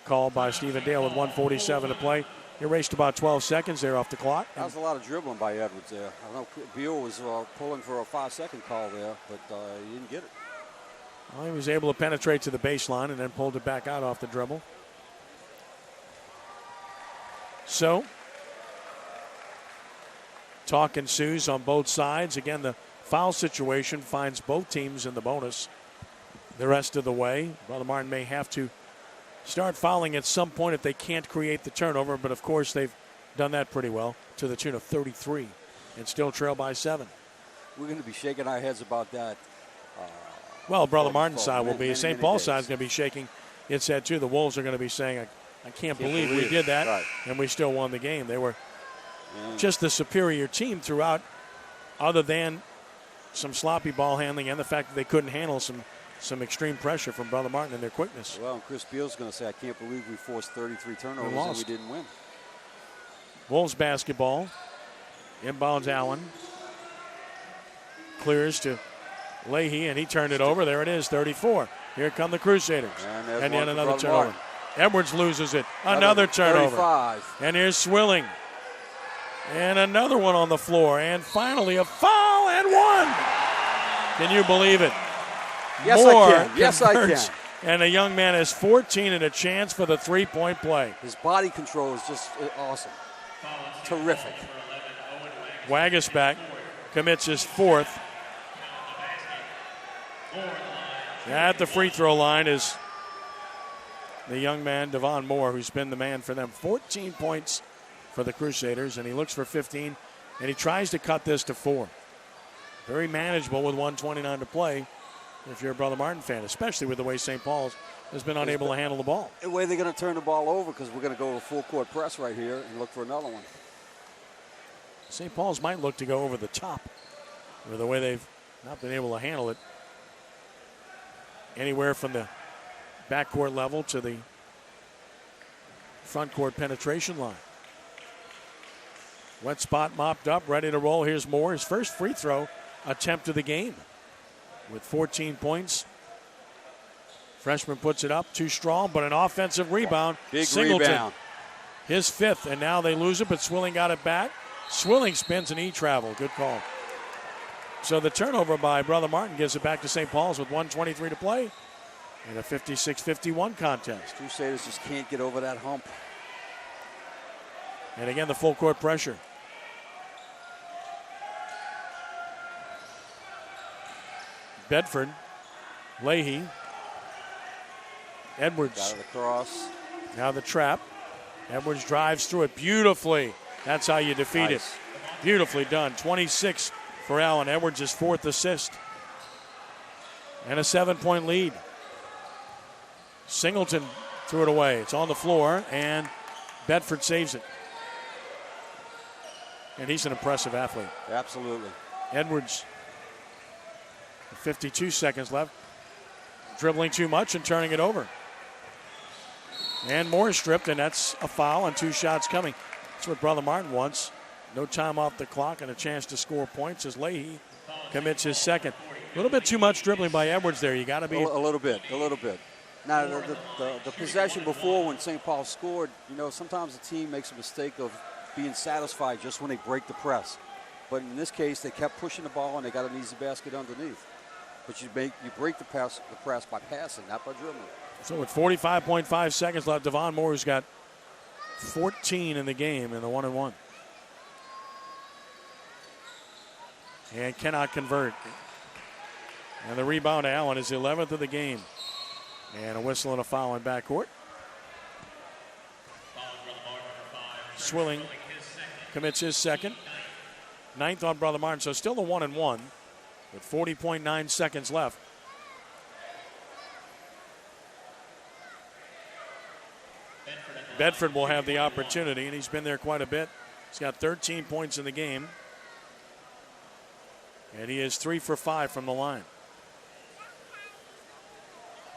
Speaker 1: called by Stephen Dale with 1:47 to play. Erased about 12 seconds there off the clock.
Speaker 2: That was a lot of dribbling by Edwards there. I know Beal was pulling for a 5-second call there, but he didn't get it.
Speaker 1: Well, he was able to penetrate to the baseline and then pulled it back out off the dribble. So, talk ensues on both sides. Again, the foul situation finds both teams in the bonus the rest of the way. Brother Martin may have to start fouling at some point if they can't create the turnover, but of course they've done that pretty well to the tune of 33 and still trail by 7.
Speaker 2: We're going to be shaking our heads about that.
Speaker 1: Well, Brother Martin's side will be. St. Paul's side is going to be shaking its head too. The Wolves are going to be saying, I can't believe we did that,
Speaker 2: right, and
Speaker 1: we still won the game. They were just the superior team throughout, other than some sloppy ball handling and the fact that they couldn't handle some extreme pressure from Brother Martin and their quickness.
Speaker 2: Well, Chris Beal's going to say, I can't believe we forced 33 turnovers and we didn't win.
Speaker 1: Wolves basketball. Inbounds Allen. Clears to Leahy, and he turned it over. There it is, 34. Here come the Crusaders. And yet another turnover.
Speaker 2: Martin.
Speaker 1: Edwards loses it. Another turnover.
Speaker 2: 35.
Speaker 1: And here's Swilling. And another one on the floor. And finally a foul and one. Can you believe it?
Speaker 2: Yes,
Speaker 1: Moore
Speaker 2: I can. Yes, I
Speaker 1: converts,
Speaker 2: can.
Speaker 1: And the young man has 14 and a chance for the three-point play.
Speaker 2: His body control is just awesome. Terrific.
Speaker 1: Wagaspack commits his 4th. At the free throw line is the young man, Devon Moore, who's been the man for them. 14 points for the Crusaders, and he looks for 15, and he tries to cut this to 4. Very manageable with 1:29 to play. if you're a Brother Martin fan, especially with the way St. Paul's has been unable to handle the ball.
Speaker 2: The way they're going to turn the ball over, because we're going to go to full court press right here and look for another one.
Speaker 1: St. Paul's might look to go over the top with the way they've not been able to handle it. Anywhere from the backcourt level to the front court penetration line. Wet spot mopped up, ready to roll. Here's Moore, his first free throw attempt of the game with 14 points. Freshman puts it up, too strong, but an offensive rebound.
Speaker 2: Big
Speaker 1: Singleton,
Speaker 2: rebound.
Speaker 1: his fifth, and now they lose it, but Swilling got it back. Swilling spins and E-travel. Good call. So the turnover by Brother Martin gives it back to St. Paul's with 1:23 to play in a 56-51 contest.
Speaker 2: Crusaders just can't get over that hump.
Speaker 1: And again, the full court pressure. Bedford, Leahy, Edwards.
Speaker 2: Got it across.
Speaker 1: Now the trap. Edwards drives through it beautifully. That's how you defeat it. Beautifully done. 26 for Allen. Edwards' fourth assist. And a 7-point lead. Singleton threw it away. It's on the floor, and Bedford saves it. And he's an impressive athlete.
Speaker 2: Absolutely.
Speaker 1: Edwards, 52 seconds left. Dribbling too much and turning it over. And Moore stripped, and that's a foul and 2 shots coming. That's what Brother Martin wants. No time off the clock and a chance to score points as Leahy commits his second. A little bit too much dribbling by Edwards there. You got to be
Speaker 2: a little bit. Now the possession before when St. Paul scored, sometimes the team makes a mistake of being satisfied just when they break the press. But in this case, they kept pushing the ball and they got an easy basket underneath. But you break the press by passing, not by dribbling.
Speaker 1: So with 45.5 seconds left, Devon Moore's got 14 in the game in the 1-and-1. And cannot convert. And the rebound to Allen is the 11th of the game. And a whistle and a foul in backcourt. Swilling commits his second. 9th on Brother Martin, so still the 1-and-1 with 40.9 seconds left. Bedford will have the opportunity, and he's been there quite a bit. He's got 13 points in the game. And he is 3 for 5 from the line.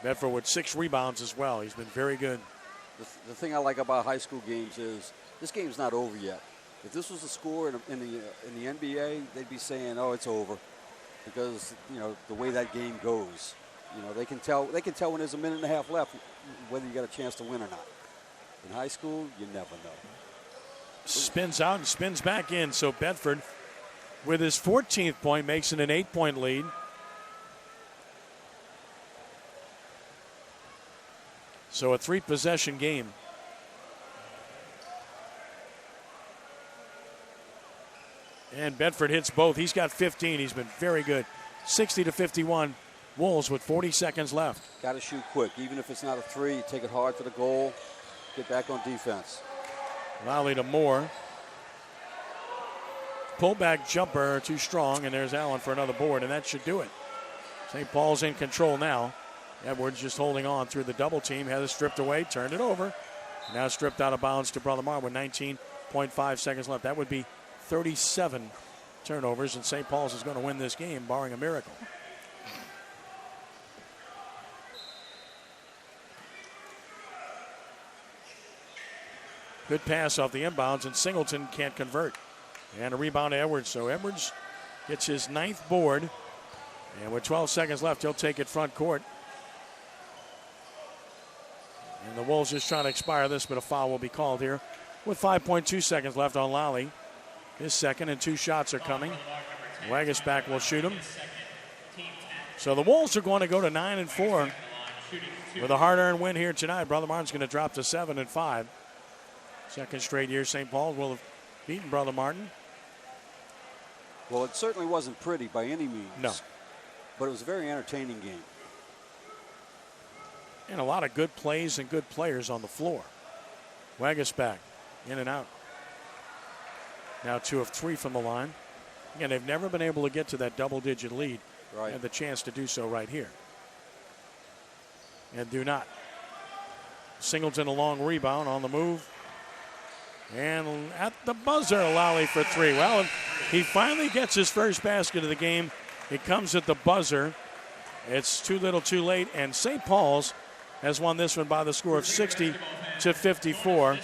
Speaker 1: Bedford with 6 rebounds as well. He's been very good.
Speaker 2: The thing I like about high school games is this game's not over yet. If this was a score in the NBA, they'd be saying, "Oh, it's over," because the way that game goes. They can tell when there's a minute and a half left whether you got a chance to win or not. In high school, you never know.
Speaker 1: Spins out and spins back in. So Bedford, with his 14th point, makes it an 8-point lead. So a 3-possession game. And Bedford hits both. He's got 15. He's been very good. 60-51. Wolves with 40 seconds left.
Speaker 2: Got to shoot quick. Even if it's not a 3, you take it hard to the goal. Get back on defense.
Speaker 1: Lowry to Moore. Pullback jumper too strong, and there's Allen for another board, and that should do it. St. Paul's in control now. Edwards just holding on through the double team. Had it stripped away, turned it over. Now stripped out of bounds to Brother Martin with 19.5 seconds left. That would be 37 turnovers, and St. Paul's is going to win this game, barring a miracle. Good pass off the inbounds, and Singleton can't convert. And a rebound to Edwards. So Edwards gets his 9th board. And with 12 seconds left, he'll take it front court. And the Wolves just trying to expire this, but a foul will be called here with 5.2 seconds left on Lally. His second, and 2 shots are coming. Wagasback will shoot him. So the Wolves are going to go to 9-4 with a hard-earned win here tonight. Brother Martin's going to drop to 7-5. Second straight year St. Paul will have beaten Brother Martin.
Speaker 2: Well, it certainly wasn't pretty by any means.
Speaker 1: No.
Speaker 2: But it was a very entertaining game.
Speaker 1: And a lot of good plays and good players on the floor. Wagasback in and out. Now 2 of 3 from the line. Again, they've never been able to get to that double-digit lead.
Speaker 2: Right.
Speaker 1: Had the chance to do so right here. And do not. Singleton a long rebound on the move. And at the buzzer, Lally for three. Well, he finally gets his first basket of the game. It comes at the buzzer. It's too little too late, and St. Paul's has won this one by the score of 60-54.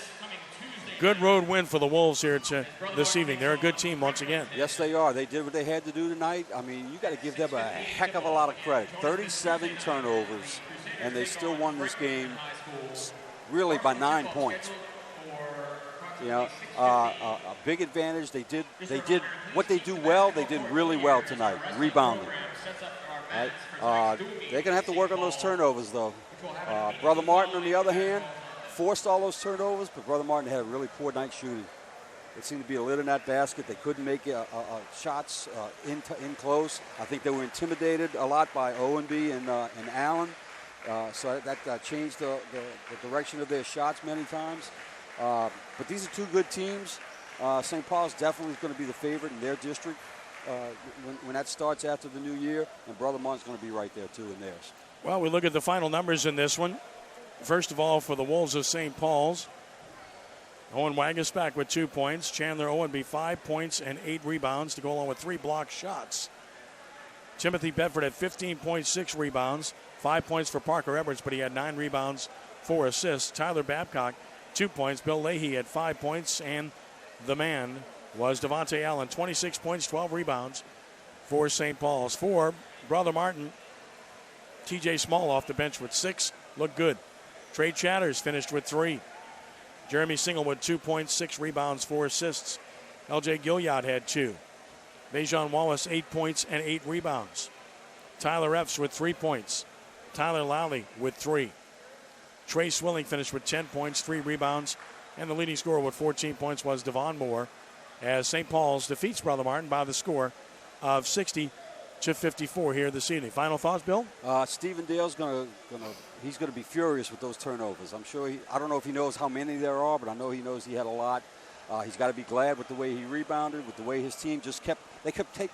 Speaker 1: Good road win for the Wolves here this evening. They're a good team once again.
Speaker 2: Yes, they are. They did what they had to do tonight. I mean, you got to give them a heck of a lot of credit. 37 turnovers, and they still won this game really by 9 points. You know, a big advantage. They did what they do well. They did really well tonight, rebounding. Right? They're going to have to work on those turnovers, though. Brother Martin, on the other hand, forced all those turnovers, but Brother Martin had a really poor night shooting. It seemed to be a lid in that basket. They couldn't make shots in close. I think they were intimidated a lot by O&B and Allen. So that changed the direction of their shots many times. But these are two good teams. St. Paul's definitely is going to be the favorite in their district when that starts after the new year, and Brother Martin's going to be right there, too, in theirs.
Speaker 1: Well, we look at the final numbers in this one. First of all, for the Wolves of St. Paul's, Owen Wagasback with 2 points. Chandler Owenby 5 points and 8 rebounds to go along with 3 blocked shots. Timothy Bedford had 15.6 rebounds, 5 points for Parker Edwards, but he had 9 rebounds, 4 assists. Tyler Babcock, 2 points. Bill Leahy had 5 points, and the man was Devontae Allen, 26 points, 12 rebounds for St. Paul's. For Brother Martin, TJ Small off the bench with 6, looked good. Trey Chatters finished with 3. Jeremy Singlewood, 2 points, 6 rebounds, 4 assists. LJ Gilliard had 2. Vajon Wallace, 8 points and 8 rebounds. Tyler Epps with 3 points. Tyler Lally with 3. Trey Swilling finished with 10 points, 3 rebounds, and the leading scorer with 14 points was Devon Moore, as St. Paul's defeats Brother Martin by the score of 60-54 here this evening. Final thoughts, Bill?
Speaker 2: Stephen Dale's he's gonna be furious with those turnovers. I'm sure I don't know if he knows how many there are, but I know he knows he had a lot. He's got to be glad with the way he rebounded, with the way his team just kept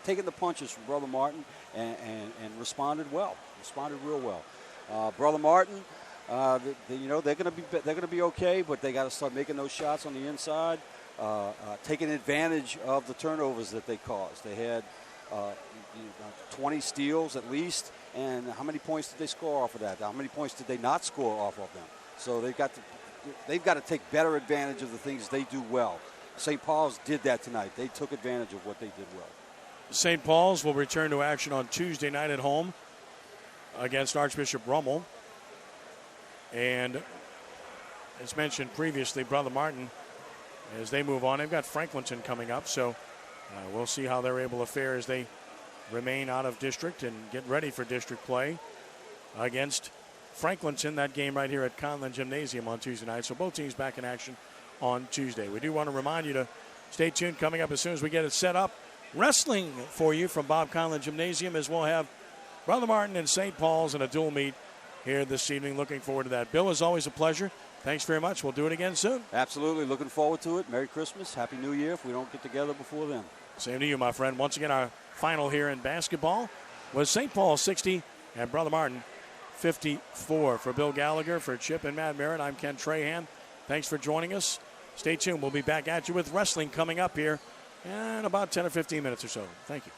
Speaker 2: taking the punches from Brother Martin and responded well. Responded real well. Brother Martin, they're going to be okay, but they got to start making those shots on the inside, taking advantage of the turnovers that they caused. They had 20 steals at least, and how many points did they score off of that? How many points did they not score off of them? So they've got to take better advantage of the things they do well. St. Paul's did that tonight. They took advantage of what they did well.
Speaker 1: St. Paul's will return to action on Tuesday night at home against Archbishop Rummel. And as mentioned previously, Brother Martin, as they move on, they've got Franklinton coming up. So we'll see how they're able to fare as they remain out of district and get ready for district play against Franklinton. That game right here at Conlin Gymnasium on Tuesday night. So both teams back in action on Tuesday. We do want to remind you to stay tuned. Coming up as soon as we get it set up, wrestling for you from Bob Conlin Gymnasium, as we'll have Brother Martin and St. Paul's in a dual meet here this evening. Looking forward to that. Bill, as always, a pleasure. Thanks very much. We'll do it again soon.
Speaker 2: Absolutely. Looking forward to it. Merry Christmas. Happy New Year if we don't get together before then.
Speaker 1: Same to you, my friend. Once again, our final here in basketball was St. Paul 60 and Brother Martin 54. For Bill Gallagher, for Chip and Matt Merritt, I'm Ken Trahan. Thanks for joining us. Stay tuned. We'll be back at you with wrestling coming up here in about 10 or 15 minutes or so. Thank you.